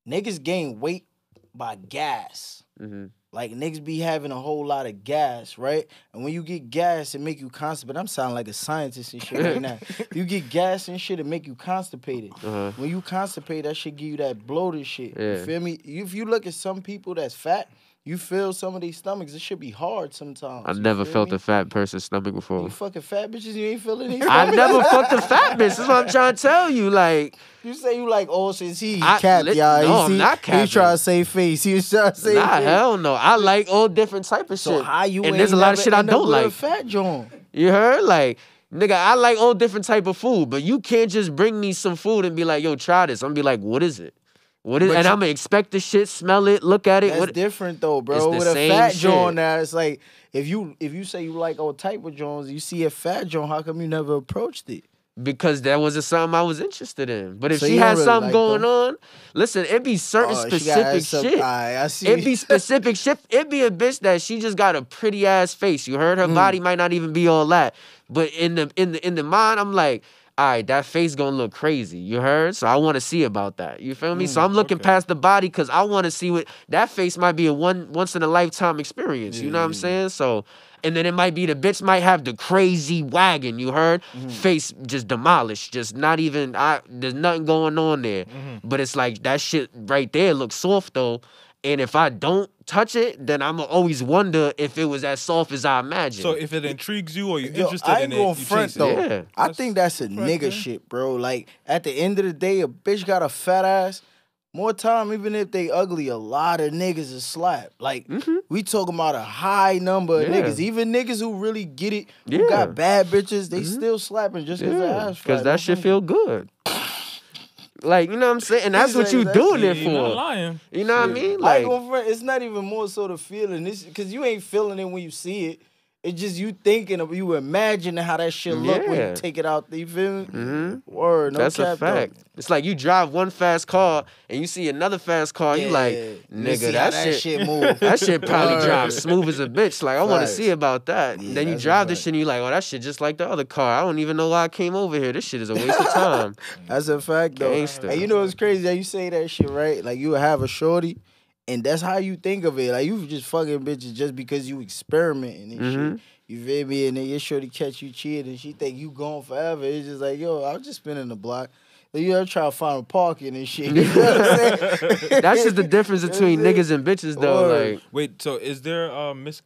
Niggas gain weight by gas. Mhm. Like niggas be having a whole lot of gas, right? And when you get gas, it make you constipated. I'm sounding like a scientist and shit right now. You get gas and shit, it make you constipated. Uh-huh. When you constipated, that shit give you that bloated shit. Yeah. You feel me? If you look at some people that's fat, you feel some of these stomachs, it should be hard sometimes. I you never feel felt me? a fat person's stomach before. You fucking fat bitches, you ain't feeling these. I never fucked a fat bitch. That's what I'm trying to tell you. Like, You say you like since he I capped, lit- y'all. no, I'm not He capping. trying to save face. He was trying to save nah, face. hell no. I like all different type of So shit. how you and ain't there's a lot of never shit I end up don't with a like. fat joint. You heard? Like, nigga, I like all different type of food, but you can't just bring me some food and be like, yo, try this. I'm gonna be like, what is it? What is? But And you- I'm gonna expect the shit, smell it, look at it. That's What? different though, It's bro. the With a same fat shit. joint now, it's like if you say you like all type of joints, you see a fat joint, how come you never approached it? Because that wasn't something I was interested in. But if So she you don't had really something like going them? on, listen, it be certain Oh, she got specific some- shit. Aight, I see. It be specific shit. It be a bitch that she just got a pretty ass face. You heard her body might not even be all that, but in the mind, I'm like, all right, that face gonna look crazy. You heard? So I want to see about that. You feel me? So I'm looking okay. past the body because I want to see what that face might be a once in a lifetime experience. You know what I'm saying? So. and then it might be the bitch might have the crazy wagon, you heard? Face just demolished, just not even, there's nothing going on there. But it's like, that shit right there looks soft though. And if I don't touch it, then I'm always wonder if it was as soft as I imagined. So if it intrigues you or you're Yo, interested I in ain't it, gonna you front chase it. though. Yeah. I think that's a nigga man. shit, bro. Like at the end of the day, a bitch got a fat ass. More time, even if they ugly, a lot of niggas is slap. Like we talking about a high number of Yeah. niggas. Even niggas who really get it, who Yeah. got bad bitches, they still slapping just because their Yeah, ass fat. because that shit feel good. Like, you know what I'm saying? And that's He's what like, you that's- doing it You're not for. lying. You know what I mean? I ain't Like, gonna front. It's not even more so the feeling. It's because you ain't feeling it when you see it. It's just you thinking of, you imagining how that shit look when Yeah. you take it out. You feel me? Word, no that's a cap, fact. though. It's like you drive one fast car and you see another fast car. You like, You nigga, see how that shit move. that shit probably Word. drives smooth as a bitch. Like, I want to Facts. see about that. Yeah, Then you that's a drive this fact. shit and you like, oh, that shit just like the other car. I don't even know why I came over here. This shit is a waste of time. That's a fact, though. Gangster. And you know what's crazy? That you say that shit, right? Like, you have a shorty, and that's how you think of it. Like, you just fucking bitches just because you experimenting and shit. You feel me? And then your shorty catch you cheating, and she think you gone forever. It's just like, yo, I was just spinning the block. You ever try to find parking and shit. You know what I'm saying? That's just the difference between niggas and bitches, though. Word. Like, Wait, so is there Miss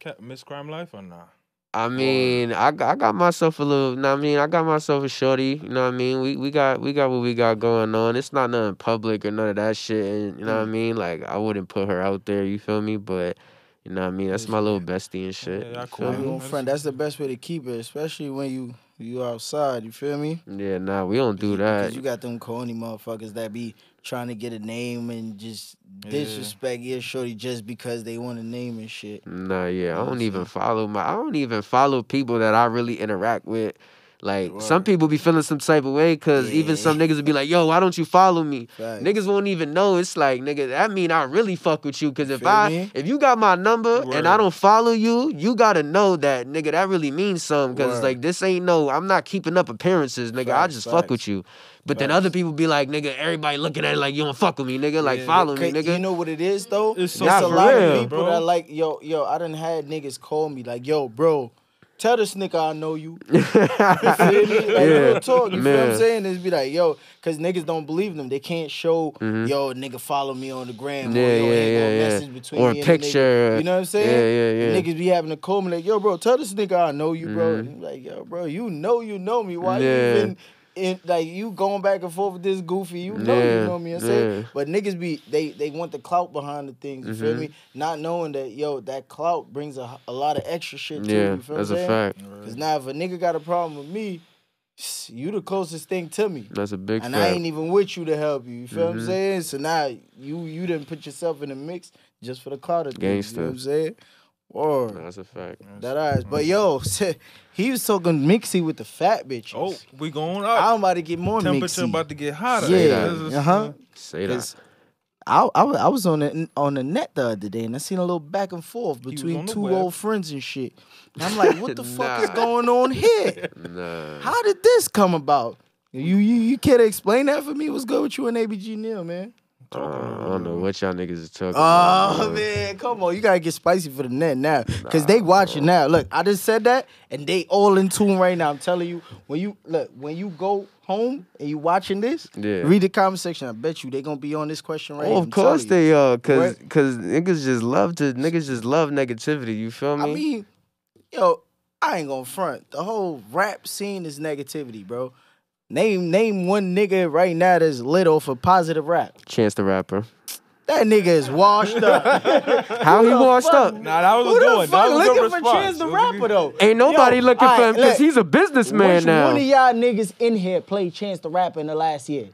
Crime Life or not? I mean, I got myself a little. You know what I mean, I got myself a shorty. You know what I mean? We got what we got going on. It's not nothing public or none of that shit. And you know what I mean? Like, I wouldn't put her out there. You feel me? But you know what I mean? That's my little bestie and shit. Yeah, you cool. feel I ain't me? gonna front. That's the best way to keep it, especially when you outside. You feel me? Yeah, nah, we don't do that. Because you got them corny motherfuckers that be trying to get a name and just disrespect your shorty just because they want a name and shit. Nah, yeah, I don't even follow people that I really interact with. Like, some people be feeling some type of way because even some niggas would be like, yo, why don't you follow me? Facts. Niggas won't even know. It's like, nigga, that mean I really fuck with you because Feel me? if you got my number and I Word. don't follow you, you got to know that, nigga, that really means something because it's Word. like, this ain't I'm not keeping up appearances, nigga. I Facts, just fuck facts. with you. But then Facts. other people be like, nigga, everybody looking at it like, you don't fuck with me, nigga. Like, follow me, nigga. You know what it is, though? It's so It's a for lot real, of people bro. that like, yo, I done had niggas call me like, yo, bro, tell this nigga I know you. You feel me? Like, real talk. You feel what I'm man. saying? It's be like, yo, because niggas don't believe them. They can't show, yo, nigga, follow me on the gram. Yeah, or, yo, yeah, ain't no yeah, yeah. message between Or a me and the nigga. picture. You know what I'm saying? Yeah, yeah. Niggas be having to call me like, yo, bro, tell this nigga I know you, bro. And I'm like, yo, bro, you know me. Why you Yeah. even... like you going back and forth with this goofy, you know Yeah, you know me. I'm saying, yeah. but niggas be they want the clout behind the things. You feel me? Not knowing that that clout brings a lot of extra shit too. Yeah, You feel that's what a I'm saying? fact. Cause now if a nigga got a problem with me, you the closest thing to me, That's a big and fact. I ain't even with you to help you. You feel what I'm saying? So now you didn't put yourself in the mix just for the clout of things. You know what I'm saying? Or That's a fact. that eyes. But yo, he was talking mixy with the fat bitches. Oh, we going up. I'm about to get more Temperature mixy. about to get hotter. Yeah, This is- Say that. 'Cause I was on the net the other day and I seen a little back and forth was between on the two web. old friends and shit. And I'm like, what the fuck is Nah. going on here? Nah. How did this come about? You care to explain that for me? What's good with you and ABG Neal, man? I don't know what y'all niggas is talking Oh about. man, come on! You gotta get spicy for the net now, cause they watching now. Look, I just said that, and they all in tune right now. I'm telling you, when you go home and you watching this, Yeah. read the comment section. I bet you they gonna be on this question right. Oh, here. of I'm course telling you. they are, cause Right. niggas just love negativity. You feel me? I mean, yo, I ain't gonna front. The whole rap scene is negativity, bro. Name one nigga right now that's lit off a positive rap. Chance the Rapper. That nigga is washed up. How he washed fuck? up? Nah, that was Who a good the one. fuck That was a good looking for response. Chance the Rapper though? Ain't nobody Yo, looking for alright, him because look, he's a businessman which now. one of y'all niggas in here played Chance the Rapper in the last year?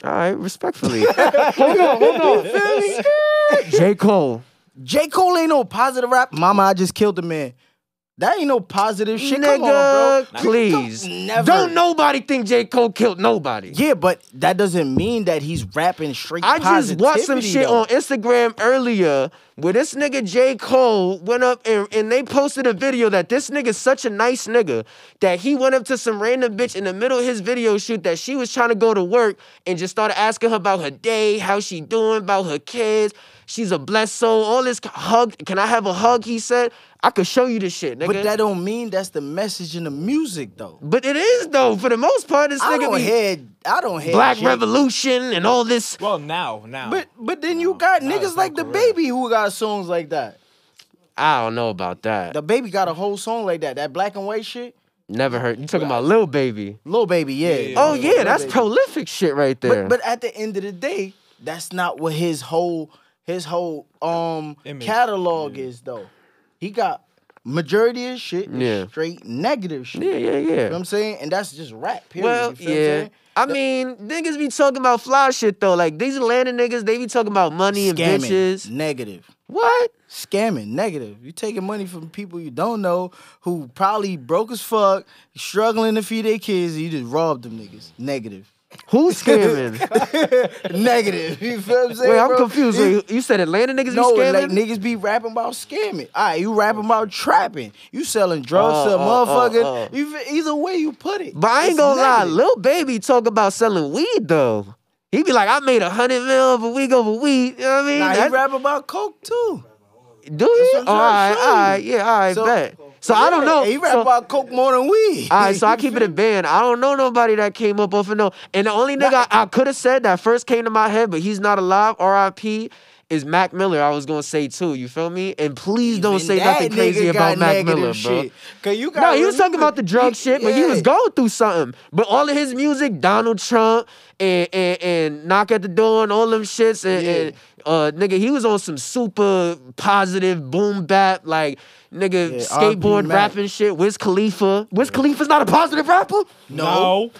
All right, respectfully. Hold on. Feel me? J. Cole. J. Cole ain't no positive rap. Mama, I just killed a man. That ain't no positive shit. Come on, Nigga, bro. please. Never. Don't nobody think J. Cole killed nobody. Yeah, but that doesn't mean that he's rapping straight I just watched some positivity, shit though. on Instagram earlier where this nigga J. Cole went up and they posted a video that this nigga's such a nice nigga that he went up to some random bitch in the middle of his video shoot that she was trying to go to work and just started asking her about her day, how she doing, about her kids. She's a blessed soul. All this hug. Can I have a hug? He said. I could show you this shit, nigga. But that don't mean that's the message in the music, though. But it is, though. For the most part, this nigga I don't hear Black shit. Revolution and all this. Well, now. But then you got Now niggas it's like not the correct. Baby who got songs like that. I don't know about that. The Baby got a whole song like that. That black and white shit. Never heard. You talking about Lil Baby? Lil Baby, yeah. Oh, Lil yeah. That's Baby. prolific shit right there. But at the end of the day, that's not what his whole Image. catalog is, though. He got majority of shit is Yeah. straight negative shit. yeah. You know what I'm saying? And that's just rap, period. Well, you feel what I'm yeah. saying? I mean, niggas be talking about fly shit, though. Like, these Atlanta niggas, they be talking about money and Scamming, bitches. negative. What? Scamming, negative. You taking money from people you don't know who probably broke as fuck, struggling to feed their kids, and you just robbed them niggas. Negative. Who's scamming? Negative. You feel what I'm saying? Wait, I'm bro? confused. Wait, you said Atlanta niggas No, be scamming? like niggas be rapping about scamming. All right, you rapping about trapping. You selling drugs to a motherfucker. Either way you put it. But I ain't it's gonna lie, negative. Lil Baby talk about selling weed, though. He be like, I made 100 mil over week over weed. You know what I mean? Nah, he That's- rap about coke too. Do he? That's what I'm Oh, all trying right, to show all you. right, yeah, all right, So- bet. So I don't know. He rap So- about coke more than weed. All right, so I keep it a band. I don't know nobody that came up off of no. And the only nigga I could have said that first came to my head, but he's not alive, R.I.P., is Mac Miller. I was going to say too, you feel me? And please don't Even say that nothing crazy nigga about got Mac negative Miller, bro. shit. 'Cause you No, gotta he was talking remember, about the drug shit, but he was yeah. going through something. But all of his music, Donald Trump and Knock at the Door and all them shits, and nigga, he was on some super positive boom bap, like nigga Yeah, skateboard R.P. Mac. rapping shit. Wiz Khalifa. Wiz Khalifa's not a positive rapper? No.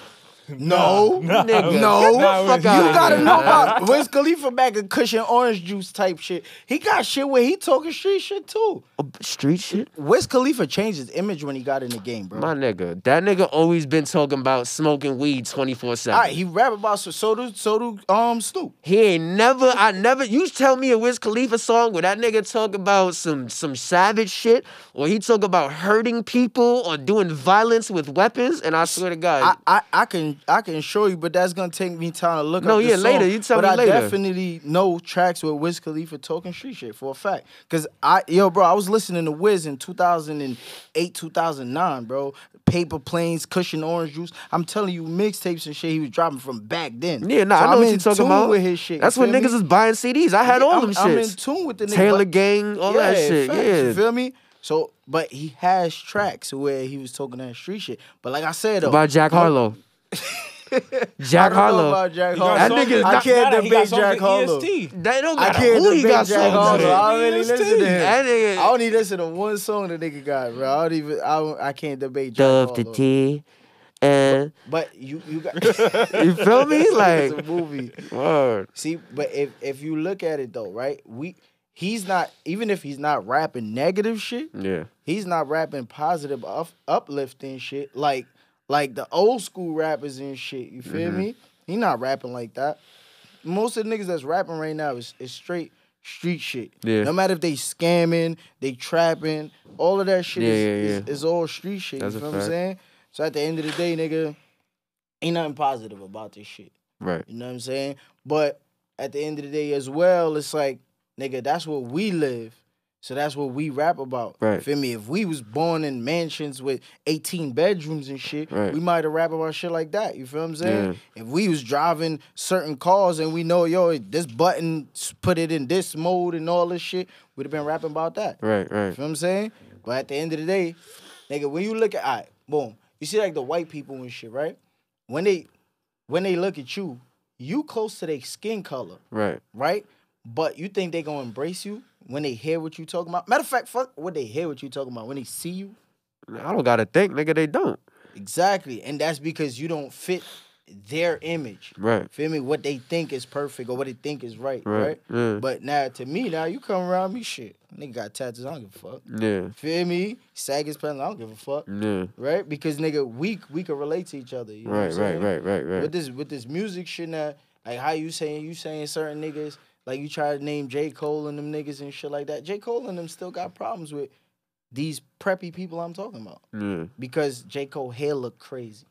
Nigga, No. get the fuck You outta gotta here. know about Wiz Khalifa back in Cushion Orange Juice type shit. He got shit where he talking street shit too. Street shit? Wiz Khalifa changed his image when he got in the game, bro. My nigga, that nigga always been talking about smoking weed 24/7. All right, he rap about so do Snoop. He ain't never, you tell me a Wiz Khalifa song where that nigga talk about some savage shit, or he talk about hurting people or doing violence with weapons, and I swear to God. I can show you, but that's gonna take me time to look No, up the yeah, song. later. You tell but me I later. definitely know tracks with Wiz Khalifa talking street shit for a fact. Cause I was listening to Wiz in 2008, 2009, bro. Paper Planes, Cushion Orange Juice. I'm telling you, mixtapes and shit he was dropping from back then. Yeah, nah, So I know I'm what in you're talking tune about. with his shit. That's you when feel niggas me? was buying CDs. I had all them shits. I'm in tune with the nigga. Taylor but- Gang, all that shit. facts, Yeah. You feel me? So, but he has tracks where he was talking that street shit. But like I said, though, About Jack Harlow. Jack I don't know Harlow. about Jack He got Harlow. That nigga is songs- not- I can't he got debate songs Jack with Harlow. EST. That don't I matter can't who he debate got Jack songs Harlow. with. I don't really listen to him. That nigga. I only listen to one song the nigga got, bro. I can't debate Jack Dove the Harlow. T. And But you got you feel me? Like, it's a movie. word. See, but if you look at it though, right? He's not, even if he's not rapping negative shit, Yeah. he's not rapping positive uplifting shit like the old school rappers and shit. You feel me? He not rapping like that. Most of the niggas that's rapping right now is straight street shit. Yeah. No matter if they scamming, they trapping, all of that shit Yeah. is all street shit. That's you a feel what I'm fact. saying? So at the end of the day, nigga, ain't nothing positive about this shit. Right. You know what I'm saying? But at the end of the day as well, it's like, nigga, that's what we live. So that's what we rap about. Right. Feel me? If we was born in mansions with 18 bedrooms and shit, Right. we might have rap about shit like that. You feel what I'm saying? If we was driving certain cars and we know, yo, this button, put it in this mode and all this shit, we'd have been rapping about that. Right. You Right. feel what I'm saying? But at the end of the day, nigga, when you look at, all right, boom, you see like the white people and shit, right? When they look at you, you close to their skin color, Right. right? But you think they gonna embrace you when they hear what you talking about? Matter of fact, fuck what they hear what you talking about. When they see you, I don't gotta think, nigga. They don't. exactly. And that's because you don't fit their image. Right. Feel me? What they think is perfect or what they think is right, Right. right? Yeah. But now, to me, now you come around me, shit. Nigga got tattoos, I don't give a fuck. Yeah. Feel me? Sag his pants, I don't give a fuck. Yeah. Right? Because nigga, we can relate to each other. You know what I'm Right. saying? Right. Right. Right. Right. With this music shit now, like how you saying certain niggas, Like you try to name J. Cole and them niggas and shit like that. J. Cole and them still got problems with these preppy people I'm talking about. Yeah. Because J. Cole hair look crazy.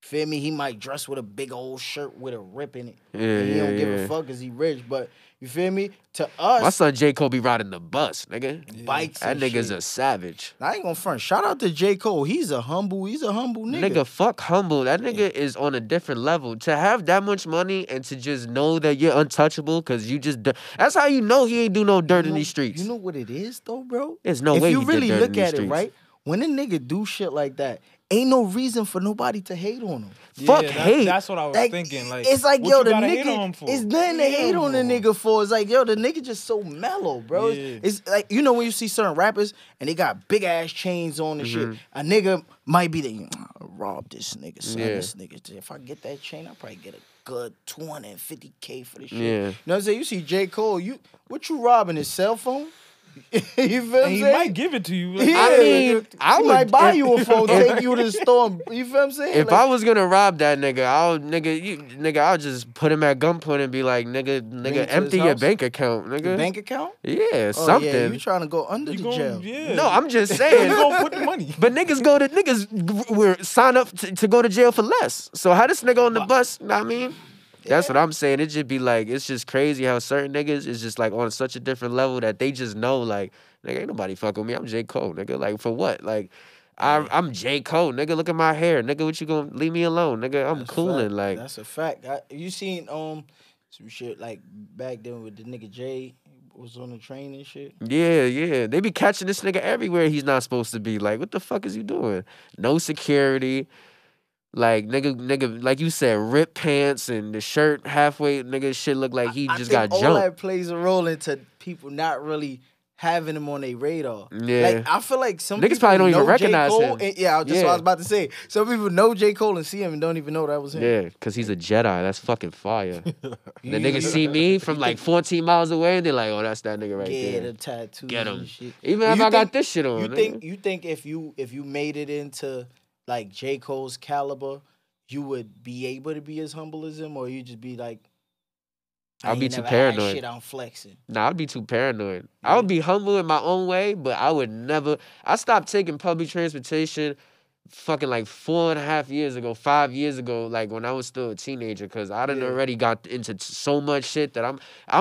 Feel me? He might dress with a big old shirt with a rip in it. Yeah, and he yeah, don't give a yeah. fuck because he rich. But you feel me? To us, My son J. Cole be riding the bus, nigga. bikes That and nigga's shit. a savage. I ain't gonna front. Shout out to J. Cole. He's a humble nigga. Nigga, fuck humble. That nigga is on a different level. To have that much money and to just know that you're untouchable because you just... That's how you know he ain't do no dirt in these streets. You know what it is though, bro? There's no if way you he did really dirt look in these at it, streets. right? When a nigga do shit like that, ain't no reason for nobody to hate on him. Fuck hate. That's what I was thinking. Like, it's like, what yo, you the gotta hate on nigga, him for? it's nothing to hate on the nigga for. It's like, yo, the nigga just so mellow, bro. Yeah. It's like, you know, when you see certain rappers and they got big ass chains on and Mm-hmm. shit, a nigga might be the, rob this nigga, son. Yeah. This nigga, if I get that chain, I'll probably get a good 250K for this shit. Yeah. You know what I'm saying? You see J. Cole, what you robbing, his cell phone? You feel what And I'm he saying? might give it to you. Like, Yeah, I mean, nigga. I He would- might buy if- you a phone, take you to the store. You feel what I'm saying? If I was gonna rob that nigga, I'll just put him at gunpoint and be like, nigga, it to his empty your house? bank account, nigga. bank account, Yeah, oh something. yeah, you trying to go under you the gon- jail? yeah. No, I'm just You saying. gonna put the money. But niggas were sign up to go to jail for less. So how this nigga on the bus? Know what I mean, that's what I'm saying. It just be like, it's just crazy how certain niggas is just like on such a different level that they just know like, nigga, ain't nobody fuck with me. I'm J. Cole, nigga. Like for what? Like, I'm J. Cole, nigga. Look at my hair, nigga. What you gonna leave me alone, nigga? I'm That's a cooling, fact. like. That's a fact. You seen some shit like back then with the nigga Jay was on the train and shit. Yeah. They be catching this nigga everywhere he's not supposed to be. Like, what the fuck is he doing? No security. Like, nigga, like you said, ripped pants and the shirt halfway, nigga, shit look like he just got all jumped. that plays a role into people not really having him on their radar. Yeah. Like, I feel like some Niggas people probably don't even know recognize J. Cole, him. and, yeah, that's what I was about to say. Some people know J. Cole and see him and don't even know that was him. Yeah, because he's a Jedi. That's fucking fire. The You- niggas see me from like 14 miles away and they're like, oh, that's that nigga right Yeah, there. the tattoos Get and him. shit. Even You if I got think- this shit on. nigga. You think if you made it into like J. Cole's caliber, you would be able to be as humble as him, or you just be like, I I'll be ain't too never had paranoid. Shit, I'm flexing. Nah, I'd be too paranoid. I would be humble in my own way, but I would never. I stopped taking public transportation fucking like 4.5 years ago, 5 years ago, like when I was still a teenager, because I done already got into so much shit that I'm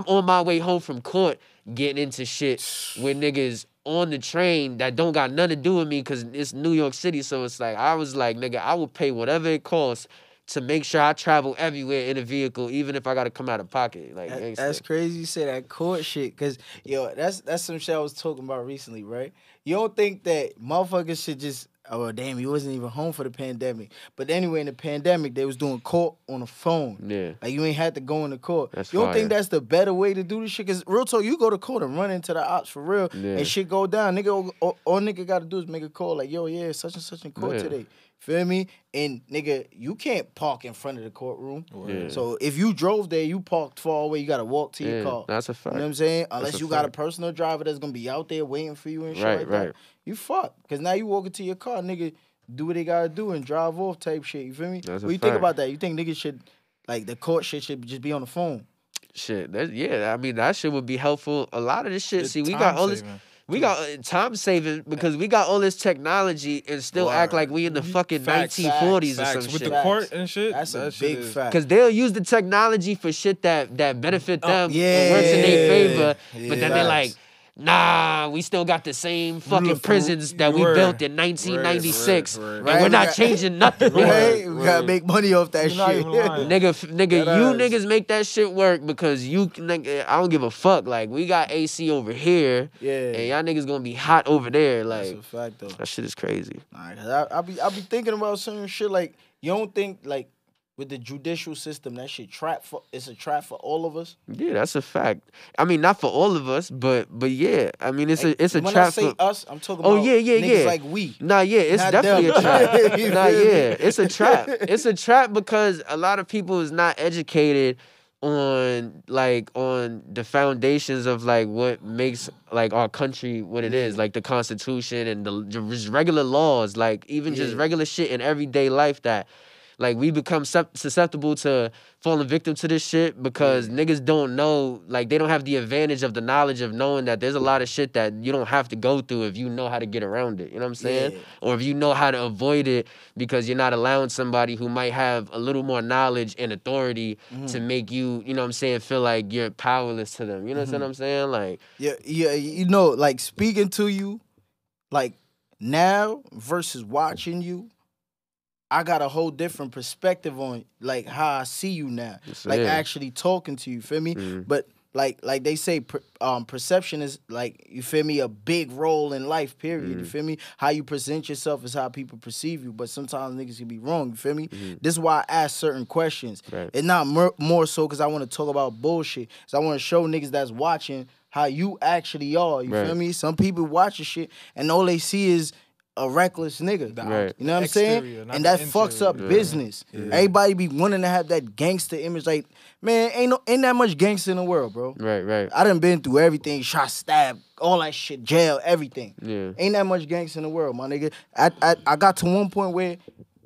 on my way home from court getting into shit with niggas on the train that don't got nothing to do with me because it's New York City. So it's like, I was like, nigga, I will pay whatever it costs to make sure I travel everywhere in a vehicle, even if I got to come out of pocket. Like, That's crazy you say that court shit, because, yo, that's some shit I was talking about recently, right? You don't think that motherfuckers should just, oh, damn, you wasn't even home for the pandemic. But anyway, in the pandemic, they was doing court on the phone. Yeah. Like, you ain't had to go into court. That's you don't think fire. that's the better way to do this shit? Because real talk, you go to court and run into the ops for real, Yeah. and shit go down. Nigga, all nigga got to do is make a call like, yo, yeah, such and such in court Yeah. today. Feel me? And nigga, you can't park in front of the courtroom. Yeah. So if you drove there, you parked far away, you gotta walk to your Yeah, car. that's a fact. You know what I'm saying? Unless a you got a fact. personal driver that's gonna be out there waiting for you and shit Right, like right. that. You fucked. Cause now you walk into your car, nigga, do what they gotta do and drive off type shit. You feel me? That's a What you think fact. about that? You think niggas should, like, the court shit should just be on the phone? Shit, yeah, I mean, that shit would be helpful. A lot of this shit, It's see, we got all this... time-saving. We got time saving because we got all this technology and still act like we in the fucking Facts, 1940s or Facts. some With shit. the court and shit. That's a that shit big is- fact. Because they'll use the technology for shit that benefit them, yeah. works in their favor. Yeah. But then they're like, Facts. nah, we still got the same fucking Roof, prisons that we word. built in 1996, Right. and Right, we're we not got- changing nothing. Right? We gotta make money off that You're not shit. even lying. Nigga, That you ass. niggas make that shit work because nigga, I don't give a fuck. Like, we got AC over here, Yeah. and y'all niggas gonna be hot over there. That's Like, a fact though. that shit is crazy. Alright, 'cause I be thinking about certain shit like, you don't think like with the judicial system that shit it's a trap for all of us? Yeah, that's a fact. I mean, not for all of us, but yeah. I mean, it's Like, a when trap I say for. us, I'm talking Oh about yeah, niggas yeah. like we. Nah, yeah, it's Not definitely them. a trap. You Nah, feel me? yeah, it's a trap. It's a trap because a lot of people is not educated on the foundations of like what makes like our country what it is, like the Constitution and the just regular laws, like even just Yeah. regular shit in everyday life that Like, we become susceptible to falling victim to this shit because niggas don't know, like, they don't have the advantage of the knowledge of knowing that there's a lot of shit that you don't have to go through if you know how to get around it. You know what I'm saying? Yeah. Or if you know how to avoid it because you're not allowing somebody who might have a little more knowledge and authority to make you, you know what I'm saying, feel like you're powerless to them. You know what I'm saying? Like, Yeah, you know, like speaking to you, like now versus watching you, I got a whole different perspective on like how I see you now. Like actually talking to you, feel me? But like they say, perception is like, you feel me, a big role in life. Period. You feel me? How you present yourself is how people perceive you. But sometimes niggas can be wrong. You feel me? This is why I ask certain questions. Right. It's not more so because I want to talk about bullshit. So I want to show niggas that's watching how you actually are. You feel me? Some people watch your shit and all they see is a reckless nigga. Right. You know what I'm saying? And that fucks up business. Everybody be wanting to have that gangster image. Like, man, ain't that much gangster in the world, bro. Right. I done been through everything, shot, stab, all that shit, jail, everything. Yeah. Ain't that much gangster in the world, my nigga. I got to one point where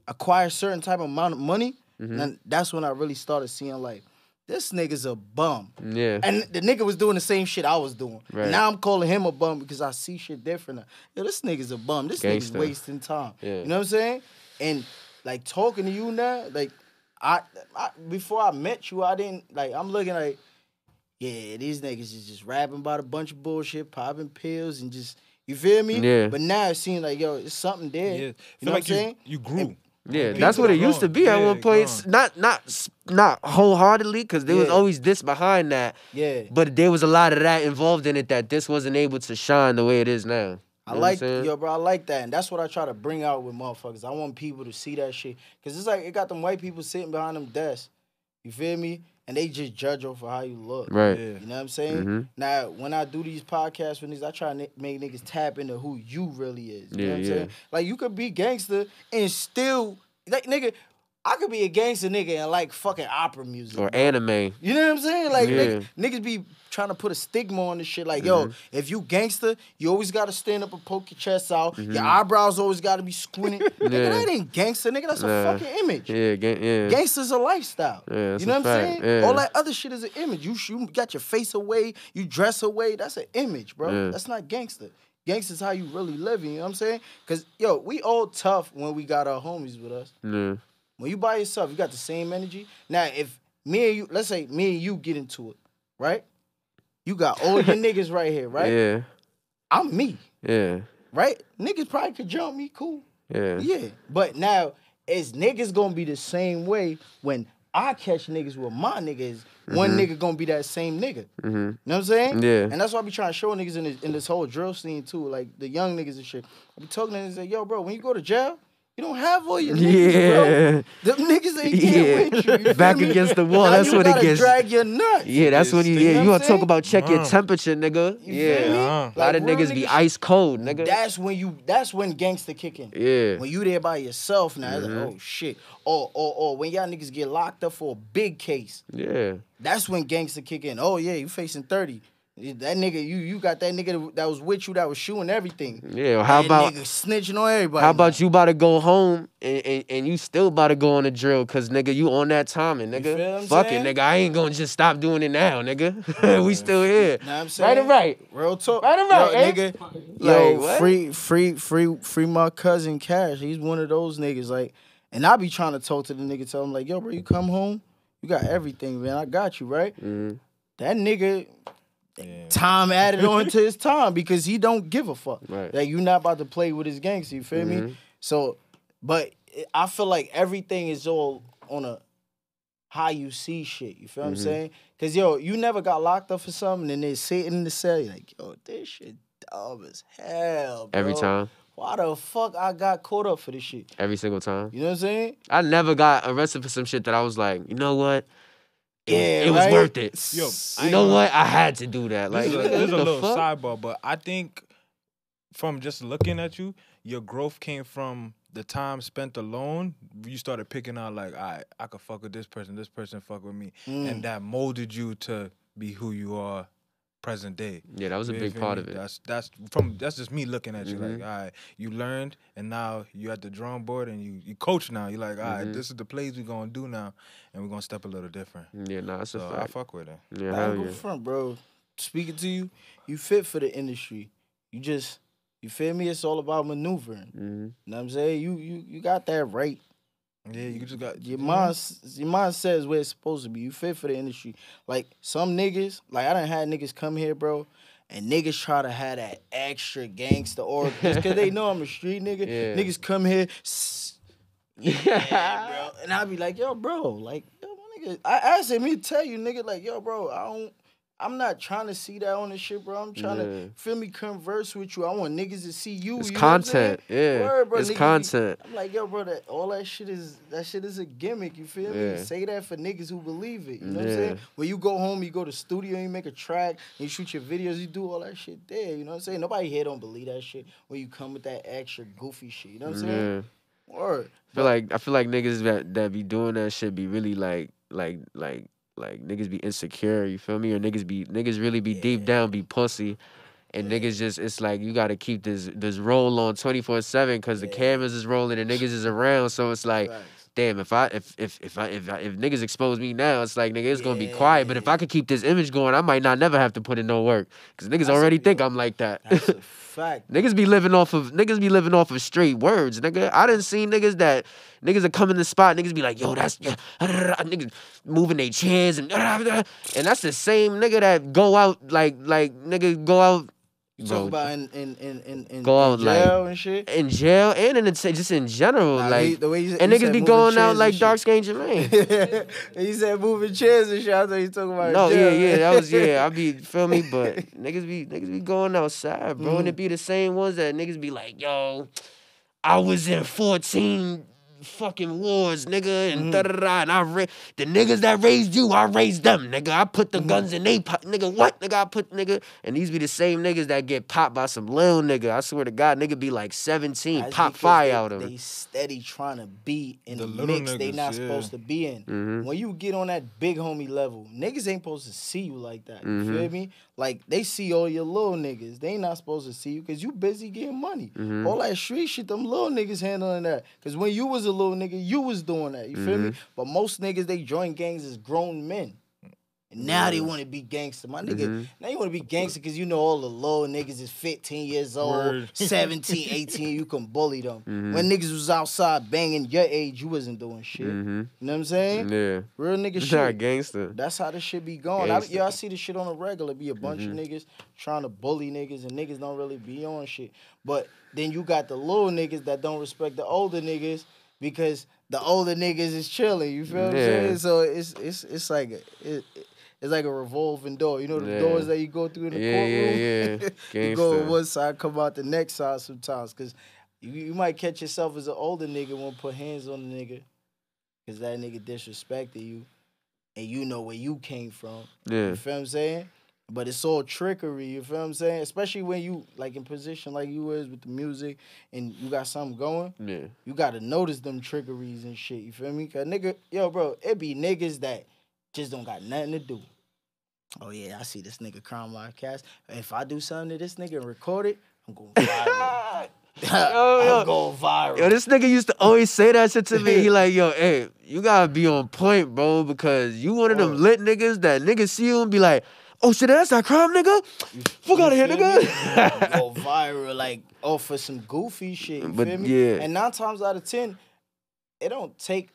acquire a certain type of amount of money, and that's when I really started seeing like, this nigga's a bum. Yeah. And the nigga was doing the same shit I was doing. Right. Now I'm calling him a bum because I see shit different now. Yo, this nigga's a bum. This nigga's Gangsta. wasting time. Yeah. You know what I'm saying? And like talking to you now, like I before I met you, I didn't like, I'm looking like, yeah, these niggas is just rapping about a bunch of bullshit, popping pills and just, you feel me? Yeah. But now it seems like, yo, it's something there. Yeah. You know what I'm saying? You grew. Yeah, that's what it used to be at one point. Not wholeheartedly, because there was always this behind that. Yeah. But there was a lot of that involved in it that this wasn't able to shine the way it is now. I like, yo, bro, I like that. And that's what I try to bring out with motherfuckers. I want people to see that shit. Because it's like, it got them white people sitting behind them desks. You feel me? And they just judge off of how you look. Right. You know what I'm saying? Now, when I do these podcasts with niggas, I try to make niggas tap into who you really is. You know what I'm saying? Like, you could be gangster and still, like, nigga, I could be a gangster nigga and like fucking opera music. Or anime. You know what I'm saying? Like, niggas be trying to put a stigma on this shit. Like, yo, if you gangster, you always got to stand up and poke your chest out. Your eyebrows always got to be squinting. Nigga, that ain't gangster, nigga. That's a fucking image. Gangster's a lifestyle. Yeah, you know what I'm saying? Yeah. All that other shit is an image. You got your face away, you dress away. That's an image, bro. That's not gangster. Gangster's how you really living, you know what I'm saying? Because, yo, we all tough when we got our homies with us. Yeah. When you by yourself, you got the same energy. Now, if me and you, let's say me and you get into it, right? You got all your niggas right here, right? Yeah. I'm me. Yeah. Right? Niggas probably could jump me, cool. Yeah. Yeah. But now, is niggas gonna be the same way when I catch niggas with my niggas? One nigga gonna be that same nigga. You know what I'm saying? Yeah. And that's why I be trying to show niggas in this whole drill scene too, like the young niggas and shit. I be talking to niggas and say, yo, bro, when you go to jail, you don't have all your niggas, bro. Them niggas ain't here with you. You Back feel me? against the wall. Now that's you when it gotta gets. drag your nuts. Yeah, that's when you. know Yeah, what you I'm gonna talk saying? about check your temperature, nigga. You feel me? A lot Like, of real niggas be niggas- ice cold, nigga. That's when gangster kick in. Yeah. When you there by yourself now, it's like, oh shit. Or when y'all niggas get locked up for a big case. Yeah. That's when gangster kick in. Oh yeah, you facing 30. That nigga, you got that nigga that was with you that was shooting everything. Yeah. Well, how That about nigga snitching on everybody? how about now. you about to go home and you still about to go on the drill because nigga you on that timing, nigga. feel what I'm Fuck saying? it, nigga. I ain't gonna just stop doing it now, nigga. We still here. Know what I'm saying? Right and right. Real talk. Right and right, Yo, eh? nigga. Yo, like, free my cousin Cash. He's one of those niggas. Like, and I be trying to talk to the nigga, tell him like, yo, bro, you come home, you got everything, man. I got you, right? That nigga, time added on to his time because he don't give a fuck. Right. Like, you not about to play with his gangster, you feel me? So, but I feel like everything is all on a how you see shit. You feel what I'm saying? Because, yo, you never got locked up for something and then sitting in the cell, you're like, yo, this shit dumb as hell, bro. Every time. Why the fuck I got caught up for this shit? Every single time. You know what I'm saying? I never got arrested for some shit that I was like, you know what? Yeah, It was right? worth it. Yo, You know what? I had to do that. Like, This is nigga, a what the little fuck? sidebar, but I think from just looking at you, your growth came from the time spent alone. You started picking out like, all right, I could fuck with this person fuck with me, and that molded you to be who you are present day. Yeah, that was a You big feel part me? of it. That's just me looking at you like, all right, you learned and now you at the drawing board and you coach now. You're like, all right, this is the plays we're gonna do now, and we're gonna step a little different. Yeah, nah, that's a So I fact. fuck with it. Yeah, I hell ain't go yeah. front, bro. Speaking to you, you fit for the industry. You feel me? It's all about maneuvering. You know what I'm saying? You got that right. Yeah, you just got Your mind says where it's supposed to be. You fit for the industry. Like some niggas, like I done had niggas come here, bro, and niggas try to have that extra gangster or just cause they know I'm a street nigga. Yeah. Niggas come here, yeah, bro, and I be like, yo, bro, like, yo, my nigga, I asked him, he tell you, nigga, like, yo, bro, I'm not trying to see that on the shit, bro. I'm trying to feel me converse with you. I want niggas to see you. It's you know what I'm content, saying? yeah. Word, bro, It's niggas content. I'm like, yo, bro, that shit is a gimmick. You feel me? Yeah. Say that for niggas who believe it. You know what I'm Yeah. saying? When you go home, you go to studio, you make a track, you shoot your videos, you do all that shit there. You know what I'm saying? Nobody here don't believe that shit when you come with that extra goofy shit. You know what I'm saying? Yeah. Word. I feel like niggas that be doing that shit be really like niggas be insecure, you feel me? Or niggas really be deep down be pussy. And niggas just, it's like you gotta keep this roll on 24/7 because the cameras is rolling and niggas is around. So it's like, damn, if niggas expose me now, it's like nigga, it's gonna be quiet. But if I could keep this image going, I might not never have to put in no work because niggas already think I'm like that. That's a fact. Niggas be living off of straight words, nigga. I done seen niggas that come in the spot, niggas be like, yo, that's niggas moving their chairs and that's the same nigga that go out like nigga go out. You Bro, talk about in go out jail like and shit. in jail and just in general, Nah, like the way you and you niggas said be moving going out chairs like and dark shit. skin Jermaine. And you said moving chairs and shit. I thought you talking about No, jail. yeah, that was I be feel me, but niggas be going outside, bro, and it be the same ones that niggas be like, yo, I was in 14 fucking wars, nigga, and da da da. And the niggas that raised you, I raised them, nigga. I put the guns in they pot, nigga. What, nigga? I put nigga, and these be the same niggas that get popped by some little nigga. I swear to God, nigga be like 17, That's pop because fire out of They him. steady trying to be in The the little mix they niggas, not yeah. supposed to be in. When you get on that big homie level, niggas ain't supposed to see you like that. You feel me? Like they see all your little niggas. They ain't not supposed to see you because you busy getting money. All that street shit, them little niggas handling that. Because when you was a little nigga, you was doing that. You feel me? But most niggas, they join gangs as grown men. And now they want to be gangster. My nigga, now you want to be gangster because you know all the little niggas is 15 years old, Word. 17, 18, you can bully them. When niggas was outside banging your age, you wasn't doing shit. You know what I'm saying? Yeah, Real nigga not shit. gangster. That's how this shit be going. Gangsta. I see this shit on a regular. Be a bunch of niggas trying to bully niggas, and niggas don't really be on shit. But then you got the little niggas that don't respect the older niggas because the older niggas is chilling. You feel what I'm saying? So it's like it's like a revolving door. You know the doors that you go through in the courtroom? Yeah. You go on Gangsta. one side, come out the next side sometimes. Because you might catch yourself as an older nigga won't put hands on the nigga because that nigga disrespected you. And you know where you came from. Yeah. You feel what I'm saying? But it's all trickery, you feel what I'm saying? Especially when you, like, in position like you is with the music and you got something going. Yeah. You got to notice them trickeries and shit, you feel me? Because, nigga, yo, bro, it be niggas that just don't got nothing to do. Oh, yeah, I see this nigga KrimeLife cast. If I do something to this nigga and record it, I'm going viral. I'm going viral. Yo, this nigga used to always say that shit to me. He like, yo, hey, you gotta be on point, bro, because you one of them lit niggas that niggas see you and be like, oh shit, that's that crime, nigga. Fuck out of here, nigga. Go viral, like, for some goofy shit, you But, feel me? yeah. And 9 times out of 10, it don't take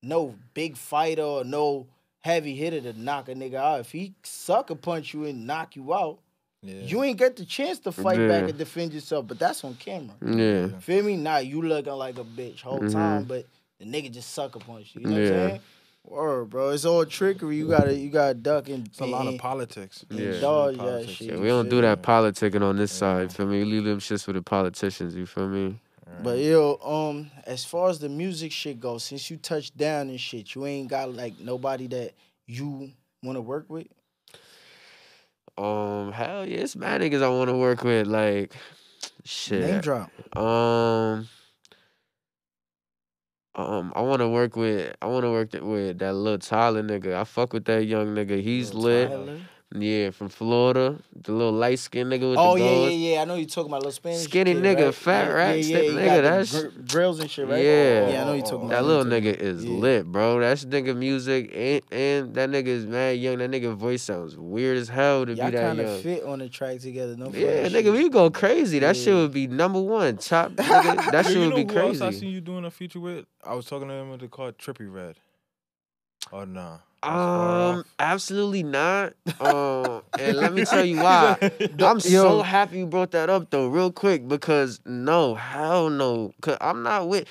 no big fighter or no heavy hitter to knock a nigga out. If he sucker punch you and knock you out, you ain't get the chance to fight back and defend yourself, but that's on camera. Yeah. Feel me? Nah, you looking like a bitch whole time, but the nigga just sucker punched you. You know what I'm saying? Word, bro. It's all trickery. You gotta duck and It's a lot of politics. and dodge that shit. Yeah, you we don't feel do me? that politicking on this side, you feel me? We leave them shits for the politicians, you feel me? But yo, as far as the music shit goes, since you touched down and shit, you ain't got like nobody that you wanna work with? Hell yeah, it's mad niggas I want to work with, like, shit. Name drop. I want to work with that little Tyler nigga. I fuck with that young nigga. He's lit. Tyler. Yeah, from Florida, the little light skinned nigga with Oh the yeah, gold. yeah. I know you talking about little Spanish Skinny kid, nigga, right? fat rat, Yeah, stick he nigga, got that's the grills and shit, right? Yeah. Yeah, I know you talking about That him, little too. nigga is Yeah. lit, bro. That nigga music and that nigga is mad young. That nigga voice sounds weird as hell to Y'all be that kind of young. fit on the track together. No funny Yeah, shit. nigga, we go crazy. That shit Yeah. would be #1. Top, nigga. That Yo, shit you would know be who else I crazy. seen you doing a feature with? I was talking to him with the car Trippy Red. Oh nah. That's far off. Absolutely not. And let me tell you why. I'm so happy you brought that up though, real quick, because no, hell no. Cause I'm not with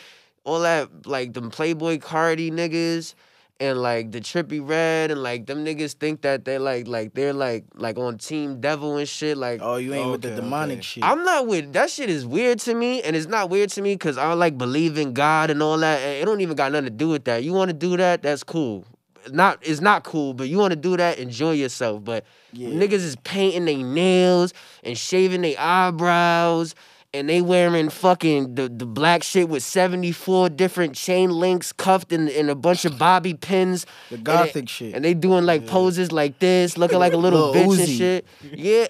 all that like them Playboy Cardi niggas and like the Trippy Red and like them niggas think that they're like on Team Devil and shit. Like Oh, you ain't with the Okay, demonic okay. shit. I'm not with that shit is weird to me, and it's not weird to me because I like believe in God and all that. And it don't even got nothing to do with that. You want to do that? That's cool. It's not cool, but you want to do that, enjoy yourself. But niggas is painting their nails and shaving their eyebrows, and they wearing fucking the black shit with 74 different chain links cuffed in a bunch of bobby pins. The gothic shit. And they doing like poses like this, looking like a little Lil bitch and Uzi. shit. Yeah,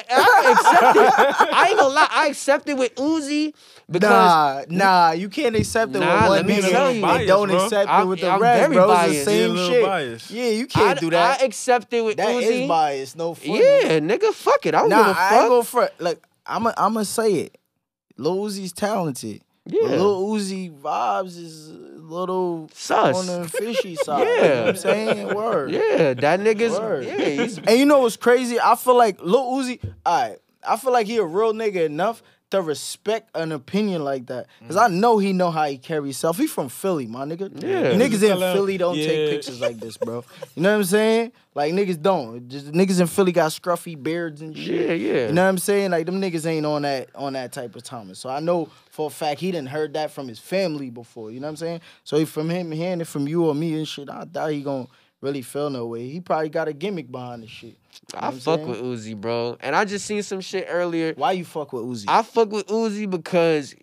I accept it. I ain't gonna lie, I accept it with Uzi because Nah, you can't accept it Nah, with let one me nigga tell you. and don't Biased, bro. accept it with the I'm rest, very bro. It's biased. the Yeah, a same little shit. biased. Yeah, you can't do that. I accept it with That Uzi. is bias, no funny. Yeah, nigga, fuck it. I don't give Nah, a fuck. I ain't go for Like, I'ma say it. Lil Uzi's talented. Yeah. But Lil Uzi vibes is a little Sus. on the fishy side. Yeah. You know what I'm saying? Word. Yeah, that nigga's. Word. Yeah, he's. And you know what's crazy? I feel like Lil Uzi, I feel like he a real nigga enough to respect an opinion like that. Because I know he know how he carry himself. He from Philly, my nigga. Yeah. Niggas Tell in him, Philly don't take pictures like this, bro. You know what I'm saying? Like, niggas don't. Just, niggas in Philly got scruffy beards and shit. Yeah, yeah. You know what I'm saying? Like, them niggas ain't on that type of timing. So I know for a fact he done heard that from his family before. You know what I'm saying? So from him hearing it from you or me and shit, I doubt he gonna really feel no way. He probably got a gimmick behind the shit. You know I what I'm fuck saying? with Uzi, bro. And I just seen some shit earlier. Why you fuck with Uzi? I fuck with Uzi because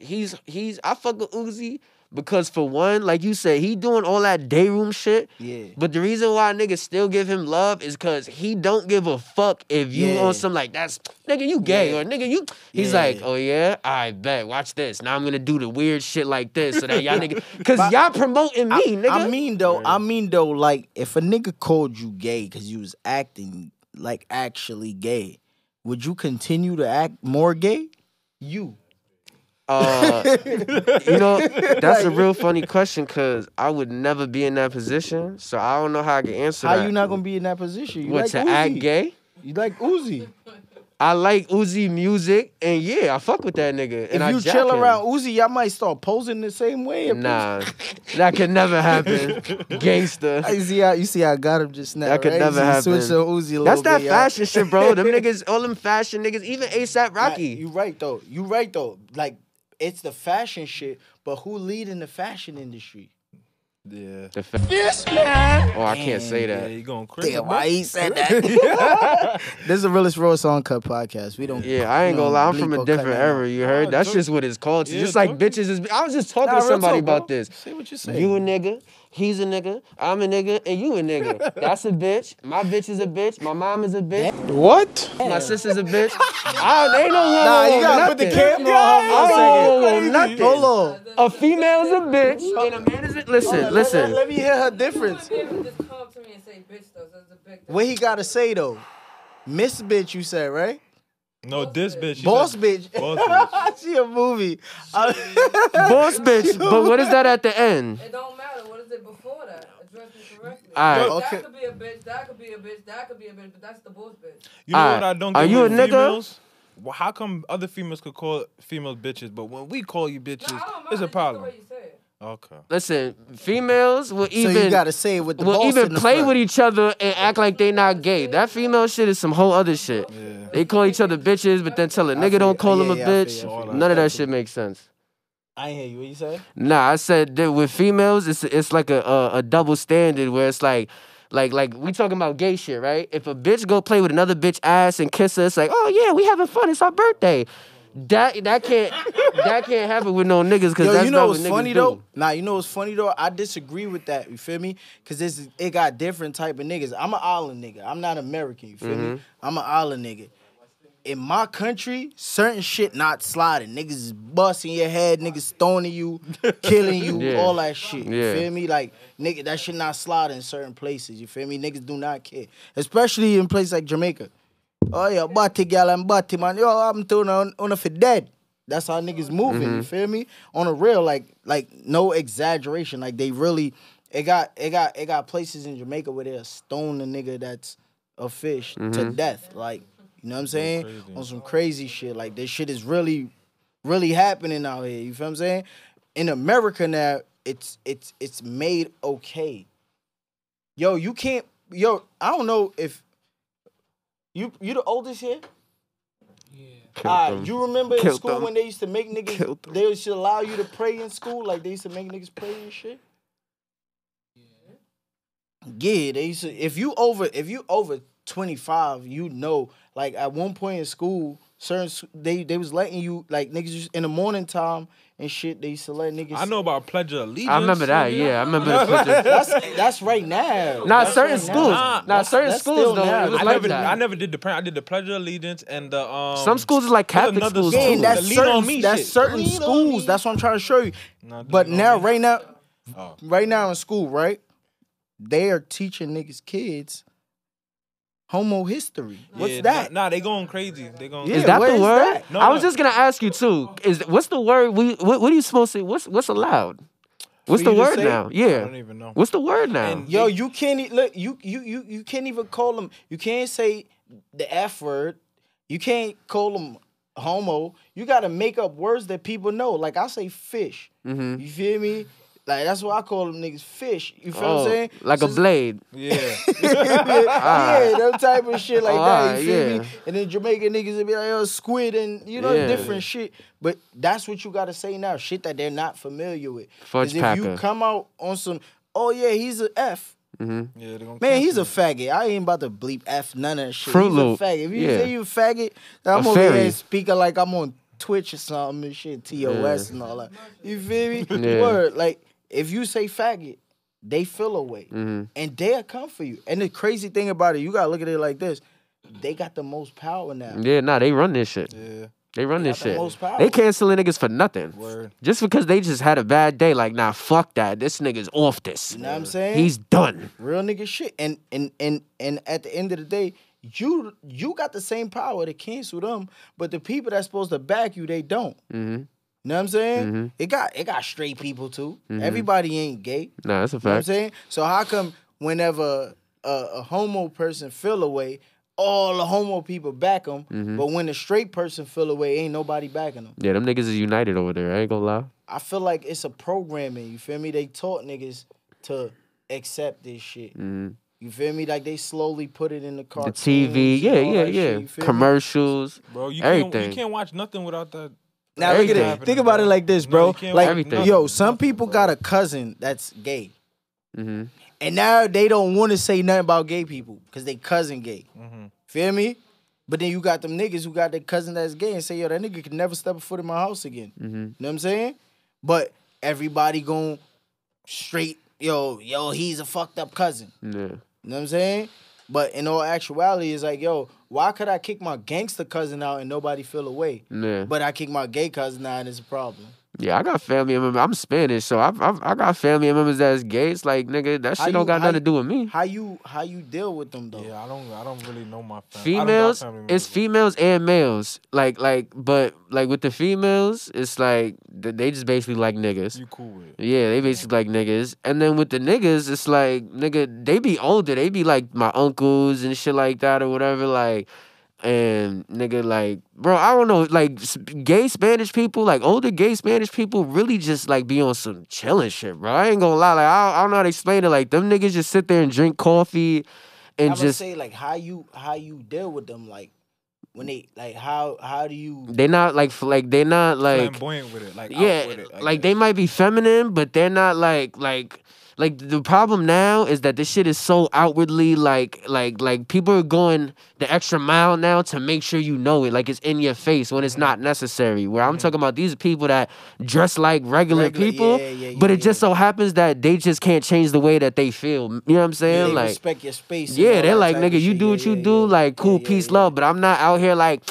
I fuck with Uzi because for one, like you said, he doing all that day room shit. Yeah. But the reason why niggas still give him love is because he don't give a fuck if you Yeah. on some like that's nigga you gay Yeah. or nigga you. He's Yeah. like, oh yeah, I bet. Watch this. Now I'm gonna do the weird shit like this so that y'all nigga because y'all promoting me, nigga. I mean though, like if a nigga called you gay because you was acting like actually gay, would you continue to act more gay? You. You know, that's a real funny question because I would never be in that position, so I don't know how I can answer How that. you not gonna be in that position? You What, like to Uzi. act gay? You like Uzi. I like Uzi music, and yeah, I fuck with that nigga. And If I you jack chill him. around Uzi, y'all might start posing the same way. Nah, that could never happen, gangster. You see how I got him just now. That could right? never You happen. switched to Uzi a little That's that bit, y'all. fashion shit, bro. Them niggas, all them fashion niggas, even ASAP Rocky. You right though. Like it's the fashion shit, but who leading the fashion industry? Yeah. This man. Oh, I can't say Yeah, that. you going crazy. Damn, bro. why he said that? This is the realest Raw Song Cut podcast. We don't. Yeah, I ain't we gonna don't lie. I'm bleep from a or cut different nothing era. out. You heard? That's talk- just what it's called. Yeah, Just like talk- bitches is. I was just talking Nah, to real somebody talk, bro. about this. Say what you say. You a nigga, he's a nigga, I'm a nigga, and you a nigga. That's a bitch. My bitch is a bitch. My mom is a bitch. What? My sister's a bitch. Ain't no whoa, Nah, whoa, you gotta put the nothing. camera on her for a second. Nothing. Hold on. A female's a bitch and a man is a listen. Let me hear her difference. Just come up to me and say bitch though. So it's a big What he gotta say though? Miss bitch, you said right? No, this bitch. she Boss said- bitch. Boss bitch. See a movie. Boss bitch. But what is that at the end? It don't matter. What is it before that? Address me correctly. All right. Okay. That could be a bitch. That could be a bitch. That could be a bitch. But that's the boss bitch. You know Alright. what I don't Are get you with a nigga? females? Well, how come other females could call females bitches, but when we call you bitches, No, I don't mind. it's a It's problem. just the way you say it. Okay. Listen, females will So you even gotta say it with the will boss even in the play front. with each other and act like they not gay. That female shit is some whole other shit. Yeah. They call each other bitches, but then tell a nigga don't call him a yeah, I feel bitch. you, I feel you. None of that shit makes sense. I ain't hear you. What you say? Nah, I said that with females, it's like a double standard where it's like we talking about gay shit, right? If a bitch go play with another bitch ass and kiss her, it's like, oh yeah, we having fun. It's our birthday. that can't happen with no niggas because Yo, that's you know not what's what niggas funny do. though? Nah, you know what's funny though? I disagree with that. You feel me? Cause it got different type of niggas. I'm an island nigga. I'm not American. You feel me? I'm an island nigga. In my country, certain shit not sliding. Niggas is busting your head, niggas stoning you, killing you, Yeah. all that shit. You Yeah. feel me? Like, nigga, that shit not sliding in certain places. You feel me? Niggas do not care. Especially in places like Jamaica. Oh, yeah, body gal and body, man. Yo, I'm doing on a for dead. That's how niggas moving, you feel me? On a real, like no exaggeration. Like, they really, it got places in Jamaica where they'll stone the nigga that's a fish to death. Like, you know what I'm saying? On some crazy shit. Like, this shit is really, really happening out here. You feel what I'm saying? In America now, it's made okay. Yo, you can't. Yo, I don't know if you the oldest here. Killed them. You remember in Killed school them. when they used to make niggas? Killed them. They used to allow you to pray in school. Like they used to make niggas pray and shit. Yeah, they used to. If you over 25, you know. Like at one point in school, they was letting you like niggas just in the morning time and shit. They used to let niggas. I know about Pledge of Allegiance. I remember that. nigga. Yeah, I remember the picture. That's right now. Nah, That's certain right schools. now. Nah, certain that's schools still though. now. It was I like never, that. I never did the prayer. I did the Pledge of Allegiance and the Some schools is like there's Catholic another schools school. Yeah, too. and that's The lean certain. on me That's shit. certain Lean on schools. me. That's what I'm trying to show you. Nah, But lean now, on me. right now in school, right, they are teaching niggas kids homo history. What's Yeah, that? Nah, they going crazy. They going. Yeah. Is that what the is word? that? No, I was no. just gonna ask you too. What's the word? What are you supposed to? What's allowed? What's For the you to word say? now? I Yeah. don't even know. What's the word now? And- Yo, you can't look. You can't even call them. You can't say the F word. You can't call them homo. You got to make up words that people know. Like I say fish. Mm-hmm. You feel me? Like that's what I call them niggas fish. You feel what I'm saying? Like a Just- blade. Yeah. yeah, them type of shit like that. Alright, You feel yeah. me? And then Jamaican niggas will be like, yo, squid and you know Yeah. different shit. But that's what you gotta say now. Shit that they're not familiar with. Fudge Because if you packer. come out on some, oh yeah, he's a F. Yeah, they gonna Man, he's cancel a faggot. I ain't about to bleep F none of that shit. Fruit he's Loop. a faggot. If you Yeah. say you a faggot, then I'm A over fairy. here speaking like I'm on Twitch or something and shit, TOS and all that. You feel me? Yeah. Word. Like, if you say faggot, they feel away. Mm-hmm. And they'll come for you. And the crazy thing about it, you gotta look at it like this. They got the most power now. Yeah, nah, they run this shit. Yeah. They run They this got the shit. most power. They canceling niggas for nothing. Word. Just because they just had a bad day. Like, nah, fuck that. This nigga's off this. You know what I'm saying? He's done. Real nigga shit. And at the end of the day, you got the same power to cancel them, but the people that's supposed to back you, they don't. Mm-hmm. You know what I'm saying? Mhm. It got straight people too. Everybody ain't gay. Nah, that's a You know what I'm fact. saying? So how come whenever a homo person feel away, all the homo people back them, but when the straight person feel away, ain't nobody backing them? Yeah, them niggas is united over there. I ain't gonna lie. I feel like it's a programming. You feel me? They taught niggas to accept this shit. Mhm. You feel me? Like they slowly put it in the The cartoons. TV, and all yeah. that shit, you feel me? Commercials, Bro, you everything. can't watch nothing without that. Now look at Everything. it. Think about it like this, No, bro. you can't Like, watch Everything. yo, nothing, some people bro. got a cousin that's gay. Mm-hmm. And now they don't want to say nothing about gay people because they cousin gay. Mm-hmm. Feel me? But then you got them niggas who got their cousin that's gay and say, yo, that nigga can never step a foot in my house again. Mm-hmm. You know what I'm saying? But everybody going straight, yo, he's a fucked up cousin. Yeah. You know what I'm saying? But in all actuality, it's like, yo, why could I kick my gangster cousin out and nobody feel away? Yeah. But I kick my gay cousin out and it's a problem. Yeah, I got family members. I'm Spanish, so I got family members that's gay. It's like, nigga, that How shit don't you- got how nothing to you- do with me. How you deal with them though? Yeah, I don't really know my family. I don't got Females, family it's members. females and males. But with the females, it's like they just basically like niggas. You cool with it. Yeah, they basically like niggas. And then with the niggas, it's like, nigga, they be older. They be like my uncles and shit like that or whatever. Like, and nigga, like, bro, I don't know. Like, gay Spanish people, like older gay Spanish people really just like be on some chilling shit, bro. I ain't gonna lie. Like, I don't know how to explain it. Like, them niggas just sit there and drink coffee and I'm gonna just. say like how you deal with them, like when they like how do you They not like they're not like Flamboyant with it, like yeah out with it, like they might be feminine but they're not like like the problem now is that this shit is so outwardly like people are going the extra mile now to make sure you know it, like it's in your face when it's not necessary. Where I'm talking about these people that dress like regular people, but it just so happens that they just can't change the way that they feel. You know what I'm saying? They like respect your space. and yeah, all they're that like, type of nigga, you shit. do what you do, like cool, peace, love. But I'm not out here like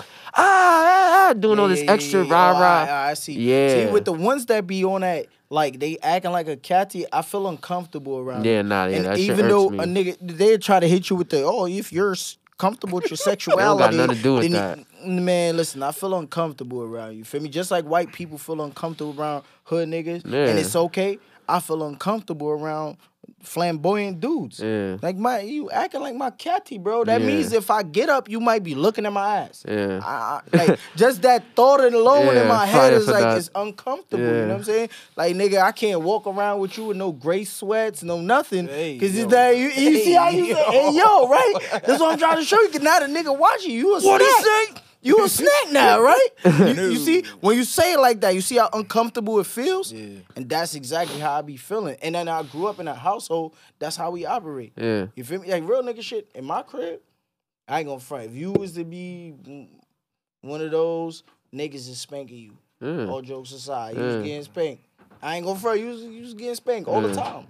doing all this extra rah rah. I see. Yeah. See, with the ones that be on that, like they acting like a catty, I feel uncomfortable around. Yeah, them. nah, yeah, And that shit even though irks me. a nigga, they try to hit you with the if you're comfortable with your sexuality, nothing to do with then man, listen, I feel uncomfortable around you. Feel me? Just like white people feel uncomfortable around hood niggas, Yeah. and it's okay. I feel uncomfortable around flamboyant dudes. Yeah. Like you acting like my catty, bro. That Yeah. means if I get up, you might be looking at my ass. Yeah. Like just that thought alone in Yeah, my head fire is for like that. it's uncomfortable. You Yeah. know what I'm saying? Like nigga, I can't walk around with you with no gray sweats, no nothing. Hey, Cause yo. it's that you see how you say, hey yo, right? That's what I'm trying to show you. Cause now the nigga watching you a What'd he snack. You a snack now, right? You see, when you say it like that, you see how uncomfortable it feels? Yeah. And that's exactly how I be feeling. And then I grew up in a household, that's how we operate. Yeah. You feel me? Like real nigga shit, in my crib, I ain't gonna front. If you was to be one of those, niggas is spanking you. Yeah. All jokes aside, you was Yeah. getting spanked. I ain't gonna front, you was getting spanked all the Yeah. time.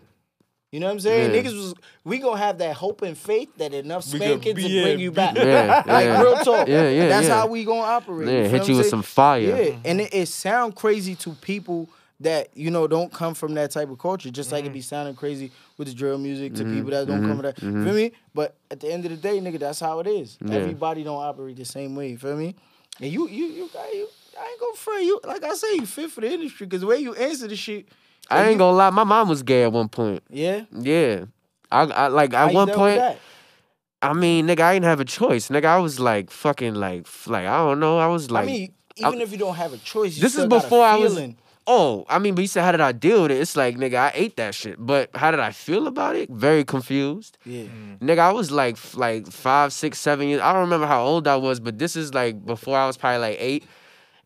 You know what I'm saying? Yeah. We gonna have that hope and faith that enough We gonna spankings be- to yeah, bring you back. Yeah, Like yeah. real talk. Yeah, yeah, That's yeah. how we gonna operate. Yeah, feel hit what you I'm with saying? some fire. Yeah, and it sound crazy to people that don't come from that type of culture. Just like it be sounding crazy with the drill music to people that don't come from that. Feel me? But at the end of the day, nigga, that's how it is. Yeah. Everybody don't operate the same way. Feel me? And you I ain't gonna front you. Like I say, you fit for the industry because the way you answer the shit. I ain't gonna lie, my mom was gay at one point. Yeah. Yeah. I like How at you one dealt point. with that? I mean, nigga, I didn't have a choice. Nigga, I was like fucking like I don't know. I was like I mean, even if you don't have a choice, you this still is got a before I was. feeling. Oh, I mean, but you said, how did I deal with it? It's like, nigga, I ate that shit. But how did I feel about it? Very confused. Yeah. Nigga, I was like 5, 6, 7 years. I don't remember how old I was, but this is like before I was probably like 8.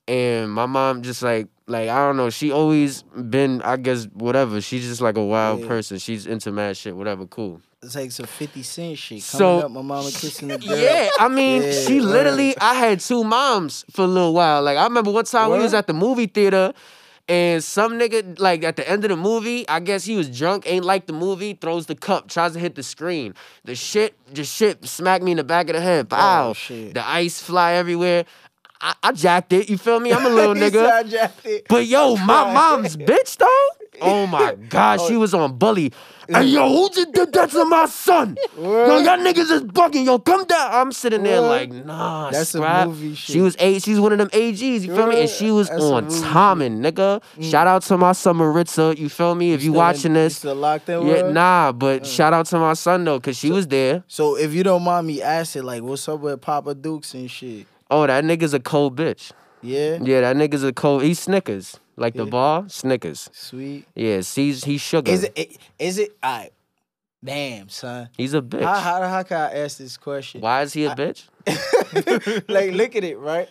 And my mom just like I don't know. She always been, I guess, whatever. She's just like a wild Yeah. person. She's into mad shit, whatever, cool. It's like some 50 Cent shit. So- Coming up, my mama kissing the girl. Yeah, I mean, Yeah, she word. literally, I had 2 moms for a little while. Like, I remember one time we was Word? at the movie theater, and some nigga, like, at the end of the movie, I guess he was drunk, ain't like the movie, throws the cup, tries to hit the screen. The shit smacked me in the back of the head. Bow. shit. The ice fly everywhere. I jacked it, you feel me? I'm a little He nigga. said I jacked it. But yo, my Right. mom's bitch though. Oh my God, she was on bully. Hey yo, who just did that to my son? Yo, y'all niggas is bugging. Yo, come down. I'm sitting there Word. like, nah, That's some scrap. movie shit. She was she's one of them AGs, you feel me? And Word. she was That's some on movie timing, nigga. Shout out to my son Maritza, you feel me? If you watching You this, still locked in with yeah, her? nah, but shout out to my son though, cause she was there. So if you don't mind me asking, like, what's up with Papa Dukes and shit? Oh, that nigga's a cold bitch. Yeah? Yeah, that nigga's a cold. He's Snickers, like the Yeah. bar, Snickers. Sweet. Yeah, he's sugar. Is it, all right. Damn, son. He's a bitch. How can I ask this question? Why is he a bitch? Like, look at it, right?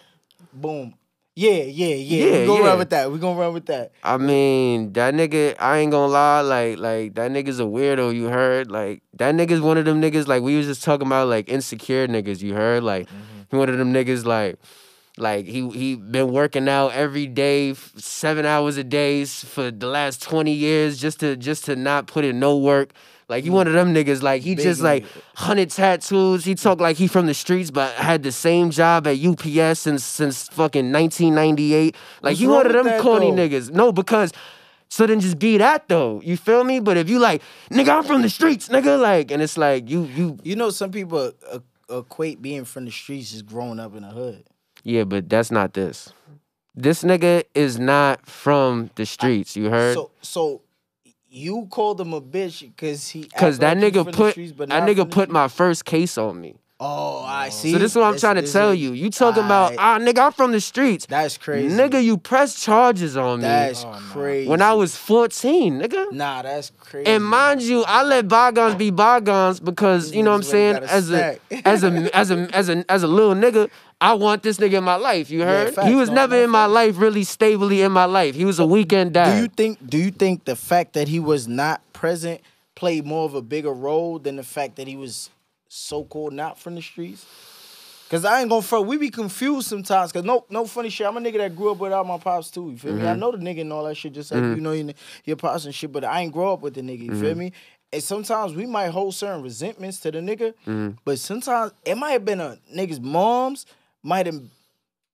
Boom. Yeah. Yeah, We gonna yeah. run with that. We gonna run with that. I mean, that nigga, I ain't gonna lie, like that nigga's a weirdo, you heard? Like, that nigga's one of them niggas, like, we was just talking about, like, insecure niggas, you heard? Like, he one of them niggas, like he been working out every day, 7 hours a day for the last 20 years just to not put in no work. Like, he one of them niggas, like, he Big just, like, nigga. 100 tattoos. He talk like he from the streets, but had the same job at UPS since fucking 1998. Like, What's he wrong one of with them that, corny though? niggas. No, because, so then just be that, though. You feel me? But if you like, nigga, I'm from the streets, nigga, like, and it's like, you. You know, some people equate being from the streets as growing up in the hood. Yeah, but that's not this. This nigga is not from the streets, you heard? So you called him a bitch because he Because that act like he nigga from the put streets, but that not nigga from the put streets? my first case on me. Oh, I see. So this is what I'm trying to tell you. You talking about, nigga, I'm from the streets. That's crazy. Nigga, you press charges on me. That's crazy. When I was 14, nigga. Nah, that's crazy. And mind you, I let bygones be bygones because, you know what I'm saying, as a little nigga, I want this nigga in my life, you heard? facts, He was never in my life, really stably in my life. He was a weekend dad. Do you think the fact that he was not present played more of a bigger role than the fact that he was so-called not from the streets? Cause I ain't gonna front. We be confused sometimes. Cause no funny shit. I'm a nigga that grew up without my pops too. You feel me? I know the nigga and all that shit. Just like you know your pops and shit. But I ain't grow up with the nigga. You feel me? And sometimes we might hold certain resentments to the nigga. But sometimes it might have been a nigga's moms might have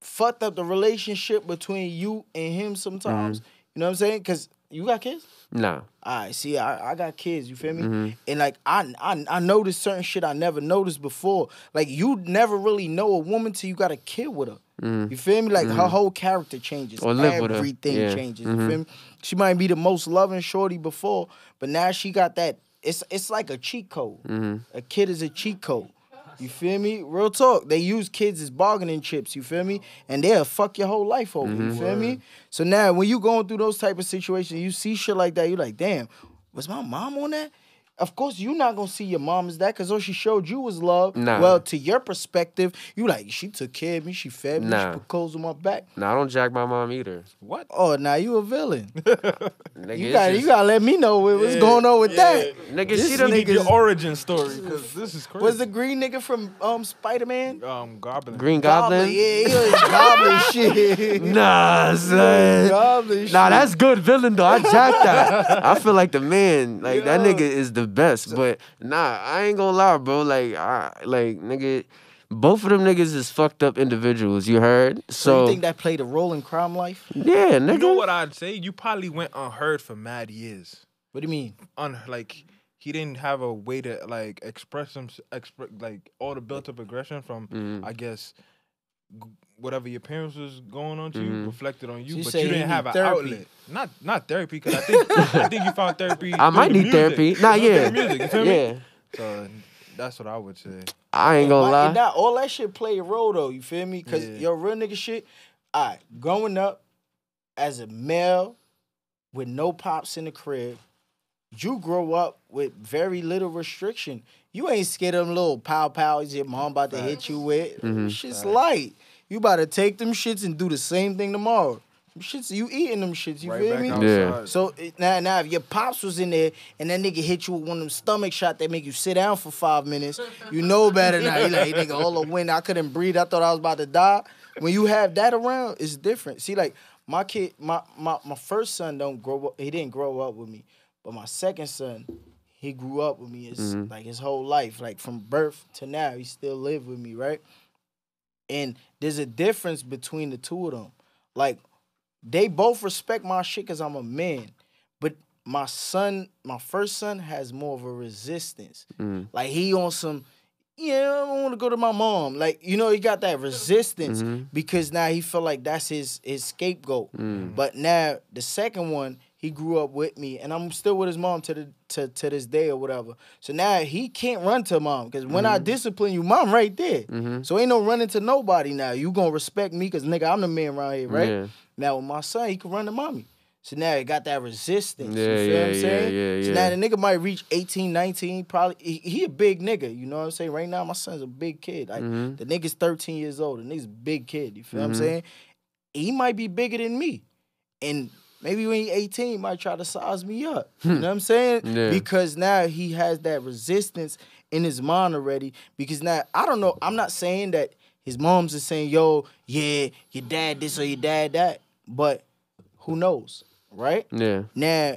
fucked up the relationship between you and him. Sometimes you know what I'm saying? Cause you got kids. Nah. Alright, see, I got kids, you feel me? And like I noticed certain shit I never noticed before. Like you never really know a woman till you got a kid with her. You feel me? Like her whole character changes. Or live with her. Everything changes. You feel me? She might be the most loving shorty before, but now she got that. It's like a cheat code. A kid is a cheat code. You feel me? Real talk. They use kids as bargaining chips, you feel me? And they'll fuck your whole life over, you feel me? So now when you going through those type of situations, you see shit like that, you like, damn, was my mom on that? Of course, you're not going to see your mom as that because all she showed you was love. Nah. Well, to your perspective, you like, she took care of me, she fed me, she put clothes on my back. Nah, I don't jack my mom either. What? Oh, now you a villain. Nigga, you gotta let me know what's going on with that. Nigga, This she done Need your origin story, because this is crazy. Was the green nigga from Spider-Man? Goblin. Green Goblin? Yeah, he was goblin shit. Nah, son. Goblin shit. Nah, that's good villain though. I jacked that. I feel like the man. Like that nigga is the best. But nah, I ain't gonna lie, bro. Like nigga, both of them niggas is fucked up individuals. You heard? So you think that played a role in CrimeLife? Yeah, nigga. You know what I'd say? You probably went unheard for mad years. What do you mean? Like he didn't have a way to like express like all the built up aggression from I guess whatever your parents was going on to you reflected on you, So you but say you he didn't have need an therapy. outlet. Not therapy, because I think you found therapy. I might through the need music. therapy. Nah, Through yeah. the music, you feel Yeah. me? So that's what I would say. I ain't gonna lie. And that, all that shit play a role though, you feel me? Because your real nigga shit, growing up as a male with no pops in the crib, you grow up with very little restriction. You ain't scared of them little pow-pows your mom about to hit you with. Shit's light. You about to take them shits and do the same thing tomorrow. Them shits, you eating them shits, you Right feel back me? outside. Yeah. So now if your pops was in there and that nigga hit you with one of them stomach shots that make you sit down for 5 minutes, you know better now. You like, hey, nigga, hold on, when I couldn't breathe, I thought I was about to die. When you have that around, it's different. See, like my kid, my first son he didn't grow up with me, but my second son, he grew up with me. It's like his whole life, like from birth to now, he still live with me, right? And there's a difference between the two of them. Like, they both respect my shit because I'm a man. But my first son has more of a resistance. Like, he on some, I don't want to go to my mom. Like, he got that resistance because now he feel like that's his scapegoat. But now, the second one, he grew up with me, and I'm still with his mom to this day or whatever. So now he can't run to mom because when I discipline you, mom right there. So ain't no running to nobody now. You gonna respect me because, nigga, I'm the man around here, right? Yeah. Now with my son, he can run to mommy. So now he got that resistance. Yeah, you feel what I'm saying? yeah. So now the nigga might reach 18, 19, probably. He a big nigga, you know what I'm saying? Right now, my son's a big kid. Like, the nigga's 13 years old. The nigga's a big kid, you feel what I'm saying? He might be bigger than me. And maybe when he's 18, he might try to size me up. You know what I'm saying? Yeah. Because now he has that resistance in his mind already. Because now, I don't know, I'm not saying that his mom's is saying, yo, yeah, your dad this or your dad that. But who knows, right? Yeah. Now,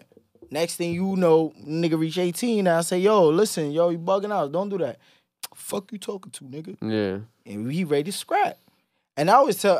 next thing you know, nigga reach 18, now I say, yo, listen, yo, you bugging out. Don't do that. Fuck you talking to, nigga. Yeah. And he ready to scrap. And I always tell,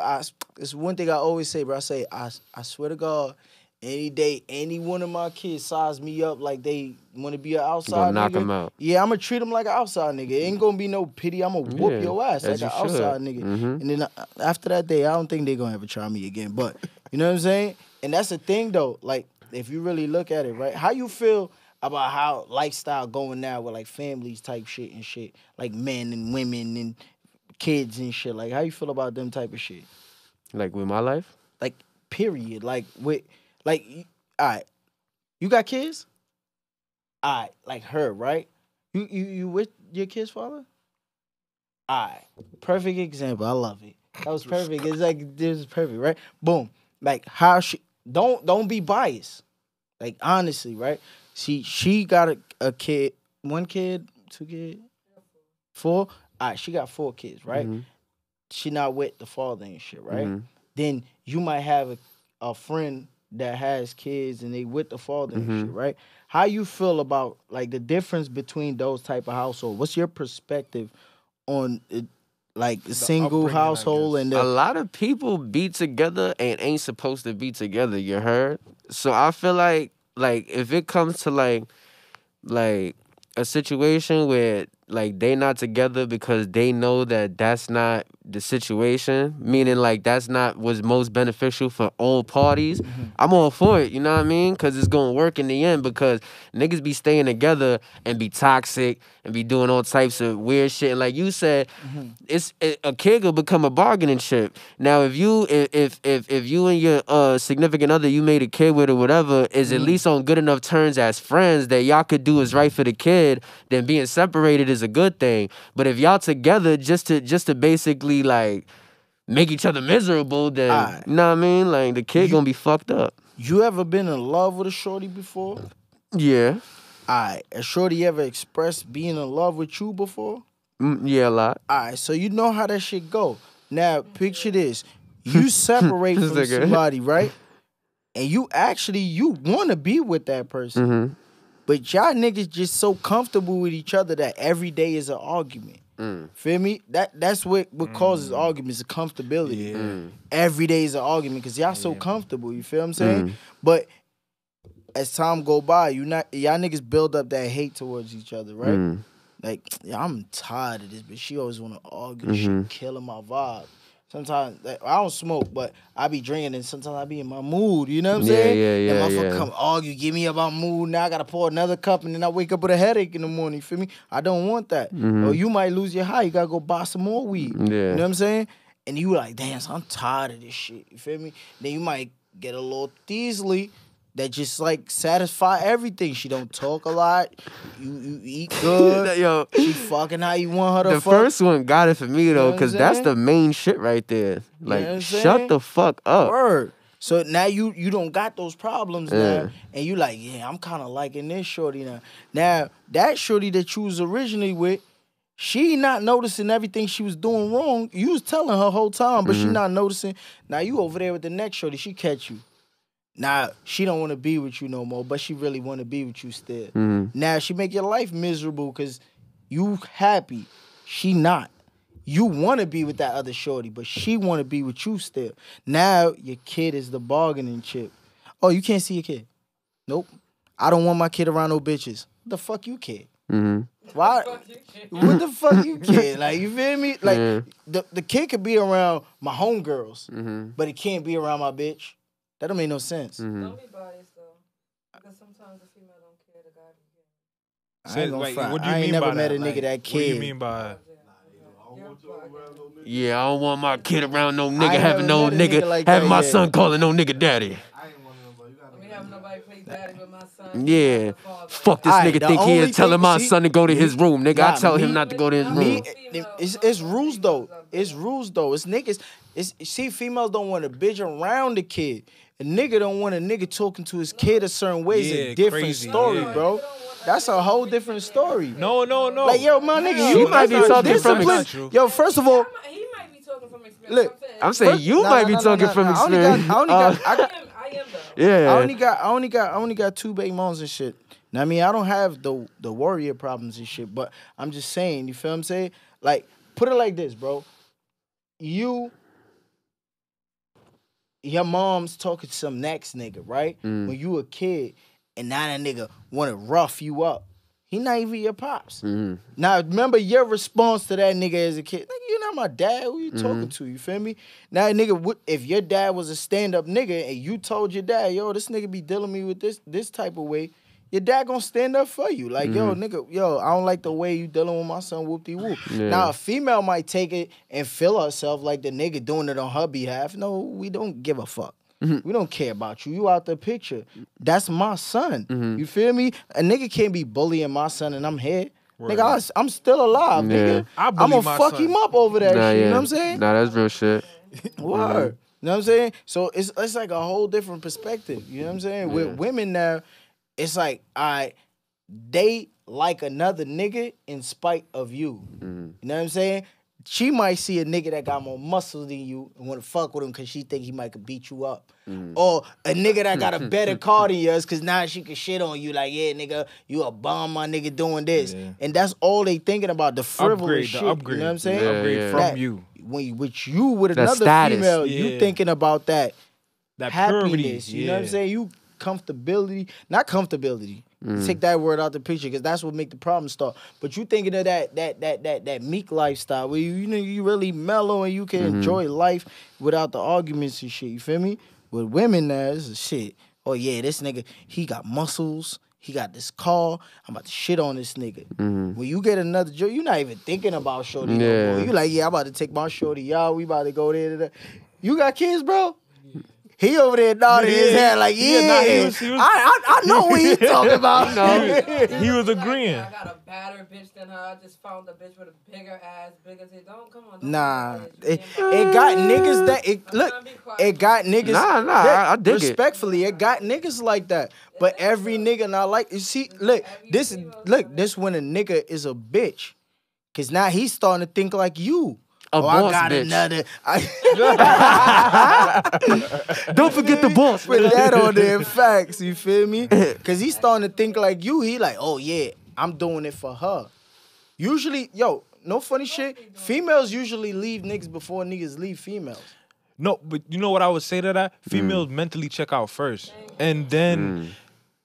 it's one thing I always say, bro. I say, I swear to God, any day, any one of my kids size me up like they want to be an outside Gonna knock nigga. him out. Yeah, I'm going to treat them like an outside nigga. It ain't going to be no pity. I'm going to whoop Yeah, your ass as like an you should. outside nigga. And then after that day, I don't think they going to ever try me again. But, you know what I'm saying? And that's the thing, though. Like, if you really look at it, right? How you feel about how lifestyle going now with like families type shit and shit, like men and women and kids and shit. Like, how you feel about them type of shit? Like with my life? Like, period. Like with, like, all right, you got kids? All right, like her, right? You with your kid's father? All right, perfect example. I love it. That was perfect. It's like this is perfect, right? Boom. Like how she don't be biased. Like honestly, right? She got a kid, one kid, two kids, four. All right, she got 4 kids, right? Mm-hmm. She not with the father and shit, right? Mm-hmm. Then you might have a friend that has kids and they with the father and shit, right? How you feel about like the difference between those type of household? What's your perspective on it, like the single upbringing, I household guess. and A the lot of people be together and ain't supposed to be together, you heard? So I feel like if it comes to like a situation where like they not together because they know that that's not the situation, meaning like that's not what's most beneficial for all parties, I'm all for it, you know what I mean? Because it's going to work in the end, because niggas be staying together and be toxic and be doing all types of weird shit. And like you said, a kid will become a bargaining chip. Now, if you and your significant other, you made a kid with or whatever, is at least on good enough terms as friends that y'all could do is right for the kid, then being separated is a good thing. But if y'all together just to basically like make each other miserable, then Alright. you know what I mean? Like the kid gonna be fucked up. you ever been in love with a shorty before? Yeah. Alright, a shorty ever expressed being in love with you before? Yeah, a lot. Alright, so you know how that shit go. Now picture this: you separate This from nigga. somebody, right? And you want to be with that person. Mm-hmm. But y'all niggas just so comfortable with each other that every day is an argument. Feel me? That's what causes arguments, the comfortability. Every day is an argument because y'all so comfortable. You feel what I'm saying? But as time go by, y'all niggas build up that hate towards each other, right? Like, yeah, I'm tired of this, but she always want to argue. Shit killing my vibe. Sometimes like, I don't smoke, but I be drinking, and sometimes I be in my mood. You know what I'm saying? Yeah, And motherfucker yeah. come argue, give me about mood. Now I gotta pour another cup, and then I wake up with a headache in the morning. You feel me? I don't want that. Or you might lose your high. You gotta go buy some more weed. Yeah. You know what I'm saying? And you like, damn, so I'm tired of this shit. You feel me? Then you might get a little Teasley that just like satisfy everything. She don't talk a lot. You eat good. Yo, She fucking how you want her to the fuck. first one got it for me know though, what I'm because that's saying? the main shit right there. know what I'm Like, saying? shut the fuck up. Word. So now you don't got those problems Yeah. now, and you like, yeah, I'm kind of liking this shorty now. Now that shorty that you was originally with, she not noticing everything she was doing wrong. You was telling her whole time, but she not noticing. Now you over there with the next shorty, she catch you. Now she don't want to be with you no more, but she really want to be with you still. Now she make your life miserable because you happy, she not. You want to be with that other shorty, but she want to be with you still. Now your kid is the bargaining chip. Oh, you can't see your kid? Nope. I don't want my kid around no bitches. What the fuck you care? Why? What the fuck you care? Like, you feel me? Like, the kid could be around my homegirls, but it can't be around my bitch. That don't make no sense. Don't be biased though, because sometimes the female don't care, the guy can care. I ain't gonna front. What do you I ain't mean never by met a that? nigga Like, that What do you cared. mean by? Yeah, I don't want my kid around no I nigga ain't having never no met a nigga, nigga like having that my yet. son calling no nigga daddy. We have nobody play daddy with my son. Yeah. Fuck this Alright, nigga the think he only is telling thing- my see, son to go to his room, nigga. I nah, tell him me- not to go to his Me, room. it's rules though. It's rules though. It's niggas. See, females don't want a bitch around the kid. A nigga don't want a nigga talking to his kid a certain way. It's Yeah, a different crazy, story, yeah. bro. That's a whole different story. No. Like, yo, my nigga, No, you might that's be not talking from discipline. ex- Yo, first of all, He might be talking from experience. Look, I'm saying you Nah, might nah, be nah, talking nah, from nah. experience. I I am though. Yeah. I only got 2 baby moms and shit. Now, I mean, I don't have the warrior problems and shit, but I'm just saying, you feel what I'm saying? Like, put it like this, bro. Your mom's talking to some next nigga, right? When you a kid, and now that nigga want to rough you up. He not even your pops. Now, remember your response to that nigga as a kid. Nigga, you're not my dad. Who you talking to? You feel me? Now, nigga, if your dad was a stand-up nigga and you told your dad, yo, this nigga be dealing me with this type of way, your dad gonna stand up for you. Like, yo, nigga, yo, I don't like the way you dealing with my son, whoop-de-whoop. Yeah. Now, a female might take it and feel herself like the nigga doing it on her behalf. No, we don't give a fuck. We don't care about you. You out the picture. That's my son. You feel me? A nigga can't be bullying my son and I'm here. Word. Nigga, I'm still alive, nigga. I I'm bully gonna my fuck son. him up over that Nah, shit. yeah. You know what I'm saying? Nah, that's real shit. Word. You know what I'm saying? So it's like a whole different perspective. You know what I'm saying? With women now, it's like, they like another nigga in spite of you. You know what I'm saying? She might see a nigga that got more muscles than you and want to fuck with him because she think he might could beat you up. Or a nigga that got a better car than yours because now she can shit on you like, yeah, nigga, you a bum, my nigga doing this. Yeah. And that's all they thinking about, the frivolous Upgrade, shit. the upgrade. You know what I'm saying? Yeah, Upgrade yeah. from That- you. With you with That another status. female, you Yeah. thinking about that That happiness. purity. You know what I'm saying? You comfortability, not comfortability. Take that word out the picture because that's what make the problem start. But you thinking of that meek lifestyle where you really mellow and you can enjoy life without the arguments and shit. You feel me? With women now, this is shit. Oh yeah, this nigga, he got muscles. He got this car. I'm about to shit on this nigga. When you get another joke, you're not even thinking about shorty no Yeah. more. You like, yeah, I'm about to take my shorty out. We about to go there. You got kids, bro? He over there nodding his head like, yeah, Yeah, nah, he was- I know what he talking about. He was agreeing. I got a badder bitch than her. I just found a bitch with a bigger ass, bigger titty. Don't come on. Don't Nah, come on, it got niggas that it got niggas. Nah, I dig it. respectfully, it got niggas like that. But every nigga not like. You see, look, this when a nigga is a bitch, cause now he's starting to think like you. A I boss got bitch. another. Don't forget the boss. Put that on there, facts. You feel me? Cause he's starting to think like you. He like, oh yeah, I'm doing it for her. Usually, yo, no funny shit. Females usually leave niggas before niggas leave females. No, but you know what I would say to that? Females mentally check out first. And then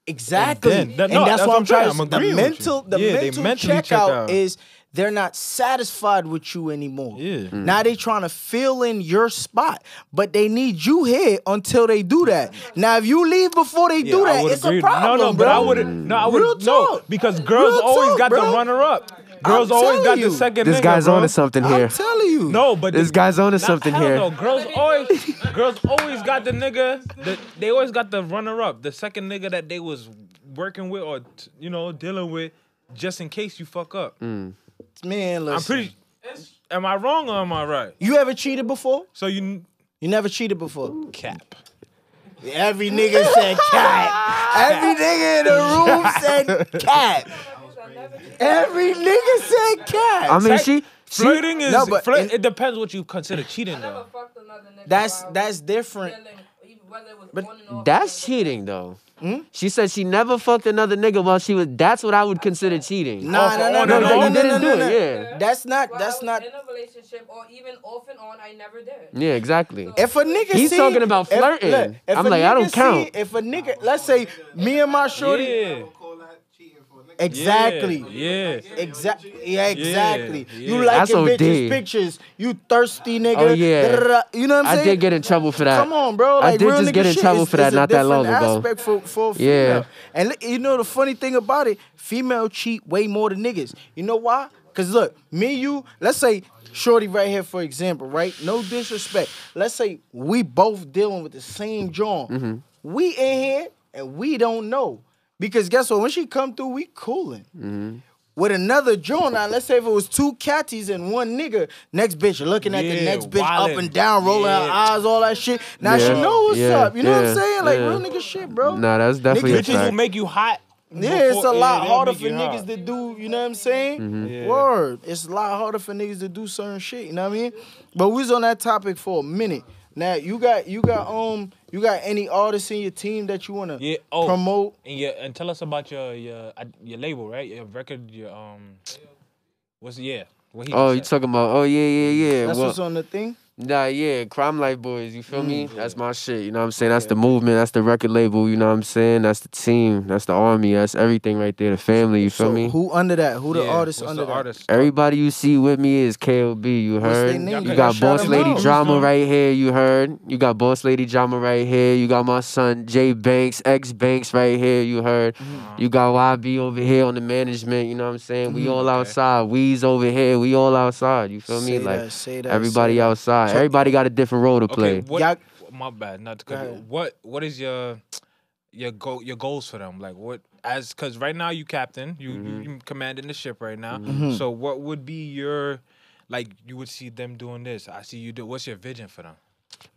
Exactly. And then- And no, that's that's what I'm trying to I'm say. agreeing with you. The Yeah, they mental mentally check checkout out. is they're not satisfied with you anymore. Yeah. Now they trying to fill in your spot, but they need you here until they do that. Now if you leave before they do I that, would it's agree. a problem, No, bro. but I wouldn't. No, I Real would no talk. because girls Real always talk, got bro. the runner up. Girls I'm always got telling the you. second This nigga, guy's bro. onto something I'm here. telling you. No, but This guy's onto something hell here. No, girls always got the nigga. They always got the runner up, the second nigga that they was working with or dealing with, just in case you fuck up. Man, listen. I'm pretty. Am I wrong or am I right? You ever cheated before? So you You never cheated before? cap. Every nigga said cat. Every nigga in the room said cat. Every nigga said cat. I mean, she Flirting is No, but it depends what you consider cheating though. That's different. that's cheating though. She said she never fucked another nigga while she was. That's what I would consider cheating. No, you didn't do it, yeah. That's not. In a relationship or even off and on, I never did. Yeah, exactly. If a nigga He's see, talking about flirting. I'm a like, I nigga don't count. see- If a nigga, let's say me and my shorty, Yeah. exactly. Yeah. Exactly. Yeah, exactly. Yeah. You like That's your OD. bitches pictures. You thirsty nigga. Oh, yeah. Da-da-da. You know what I'm I saying? did get in trouble for that. Come on, bro. I Like, did real just nigga get in shit trouble is- for that is a not that long different ago. aspect for female. Yeah. And you know the funny thing about it, female cheat way more than niggas. You know why? Cause look, me and you, let's say shorty right here for example, right? No disrespect. Let's say we both dealing with the same joint. We in here and we don't know. Because guess what? When she come through, we cooling. With another joint, now let's say if it was two catties and one nigga, next bitch looking at the Yeah, next bitch wildin'. up and down, rolling her Yeah. eyes, all that shit. Now she Yeah, know what's yeah, up. You know what yeah, I'm saying? Like yeah. real nigga shit, bro. Nah, that's definitely a Niggas Bitches will fact. make you hot. Yeah, it's a before- lot they'll harder make for you niggas hot. to do, you know what I'm saying? Yeah. Word. It's a lot harder for niggas to do certain shit, you know what I mean? But we was on that topic for a minute. Now you got any artists in your team that you wanna Yeah. promote? And tell us about your label, right? Your record. What he Oh, you just said. talking about? Oh, yeah. That's Well, what's on the thing? Nah, yeah, KrimeLife boys, you feel me? That's my shit, you know what I'm saying? That's the movement, that's the record label, you know what I'm saying? That's the team, that's the army, that's everything right there, the family, you feel So me? who under that? Who the artist what's under the that? artist? Everybody you see with me is KLB, you What's they heard? name? You You got gotta shout Boss them Lady out. Drama Who's right here, you heard? You got Boss Lady Drama right here. You got my son Jay Banks, X Banks right here, you heard? You got YB over here on the management, you know what I'm saying? We all outside. Weez over here, we all outside, you feel me? Say Like that, say that. everybody say that. outside. So- Everybody got a different role to play. Okay, what? Y'all- My bad, not to Go cut you. ahead. What is your goals for them? Like what? As because right now you captain, you commanding the ship right now. So what would be your like? You would see them doing this. I see you do. What's your vision for them?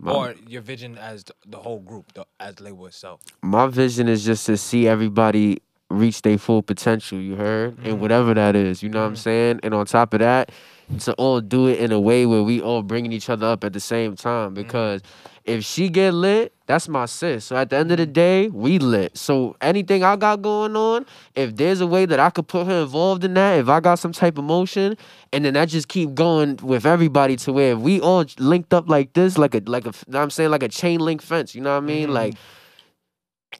Or your vision as the whole group, as the label itself? My vision is just to see everybody reach their full potential, you heard? And whatever that is, you know what I'm saying? And on top of that, to all do it in a way where we all bringing each other up at the same time. Because if she get lit, that's my sis. So at the end of the day, we lit. So anything I got going on, if there's a way that I could put her involved in that, if I got some type of motion, and then that just keep going with everybody to where if we all linked up like this, like a, you know what I'm saying, like a chain link fence, you know what I mean? Like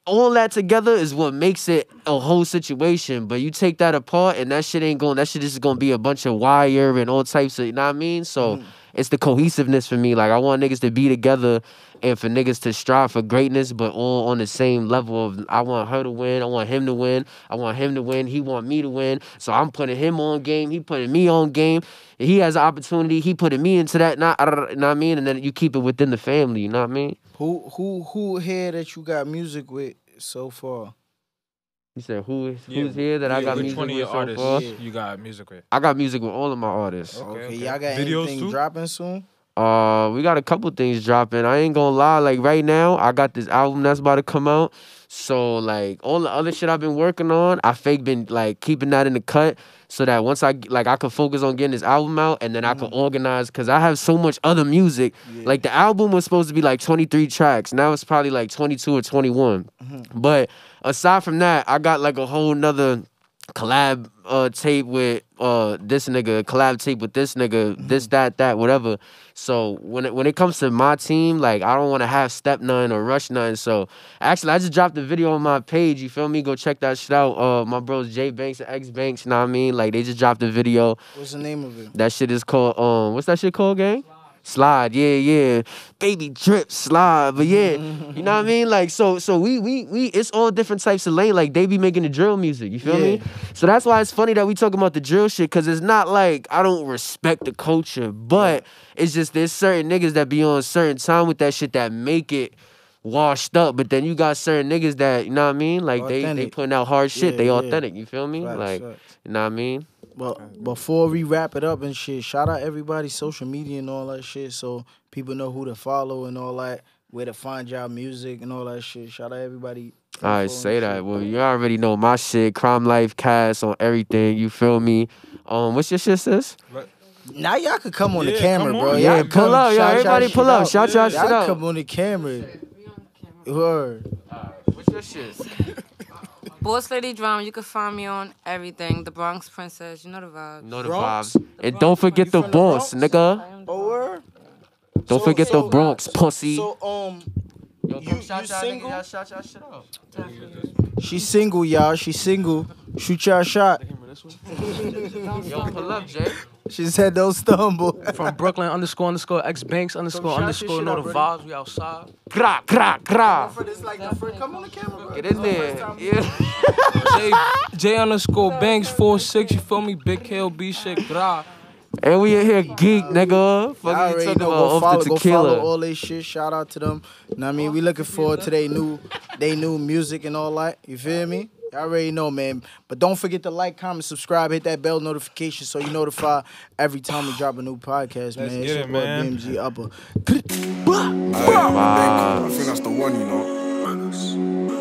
all that together is what makes it a whole situation. But you take that apart and that shit ain't going, that shit is going to be a bunch of wire and all types of, you know what I mean? So it's the cohesiveness for me. Like I want niggas to be together and for niggas to strive for greatness, but all on the same level of I want her to win, I want him to win, I want him to win, he want me to win. So I'm putting him on game, he putting me on game. He has an opportunity, he putting me into that, you know what I mean? And then you keep it within the family, you know what I mean? Who here that you got music with so far? You said who's here that I got Which music one of with your so artists far? you got music with? I got music with all of my artists. Okay, y'all got Videos anything too? dropping soon? We got a couple things dropping. I ain't gonna lie, like right now, I got this album that's about to come out. So like all the other shit I've been working on, I fake been like keeping that in the cut so that once I could focus on getting this album out and then I could organize because I have so much other music. Like the album was supposed to be like 23 tracks. Now it's probably like 22 or 21. But aside from that, I got like a whole nother collab tape with this nigga, collab tape with this nigga, this, that, whatever. So when it comes to my team, like I don't want to have step none or rush none. So actually I just dropped a video on my page, you feel me? Go check that shit out. My bros J Banks and X Banks, you know what I mean? Like they just dropped a video. What's the name of it? That shit is called what's that shit called, gang? Slide, yeah. Baby drip, slide. But yeah, you know what I mean? Like so we it's all different types of lane. Like they be making the drill music, you feel me? So that's why it's funny that we talking about the drill shit, cause it's not like I don't respect the culture, but it's just there's certain niggas that be on certain time with that shit that make it washed up. But then you got certain niggas that, you know what I mean? Like they Authentic. putting out hard shit, Yeah, they yeah. authentic, you feel me? Facts, Like, facts. you know what I mean? Well, before we wrap it up and shit, shout out everybody's social media and all that shit so people know who to follow and all that, where to find y'all music and all that shit. Shout out everybody. All right, say that. Well, you already know my shit. KrimeLife cast on everything. You feel me? What's your shit, sis? Now y'all could come on the Yeah, camera, come bro. on. Yeah, Y'all pull come up, yo. shout Everybody y'all pull shit up. out. Shout y'all shit Y'all out. come on the camera. Word. What's your shit? Boss Lady Drama, you can find me on everything. The Bronx Princess, you know the vibes. Know the Bronx? vibes. And don't forget the from the boss, Bronx? nigga. Oh, word? Don't forget the Bronx, pussy. So, Yo, you single? Y'all shout y'all shit out. She's single, y'all. She's single. Shoot y'all shot. Yo, pull up, Jay. She said don't stumble. From Brooklyn _ X Banks _ shout your shit know out, the brother. vibes. We outside. Gra, gra, gra. Come on the camera, bro. Get in there. Yeah. J _ Banks 46. You feel me? Big KLB shit. Gra. And we in here geek, nigga. Y'all Fuck you already talking know. about Go off follow, the go follow tequila. all they shit. Shout out to them. Know what I mean? We looking forward to they new music and all that. You feel me? Y'all already know, man. But don't forget to like, comment, subscribe, hit that bell notification so you notify every time we drop a new podcast, man. Let's It's get your it, boy man. BMG Upper. I think that's the one, you know.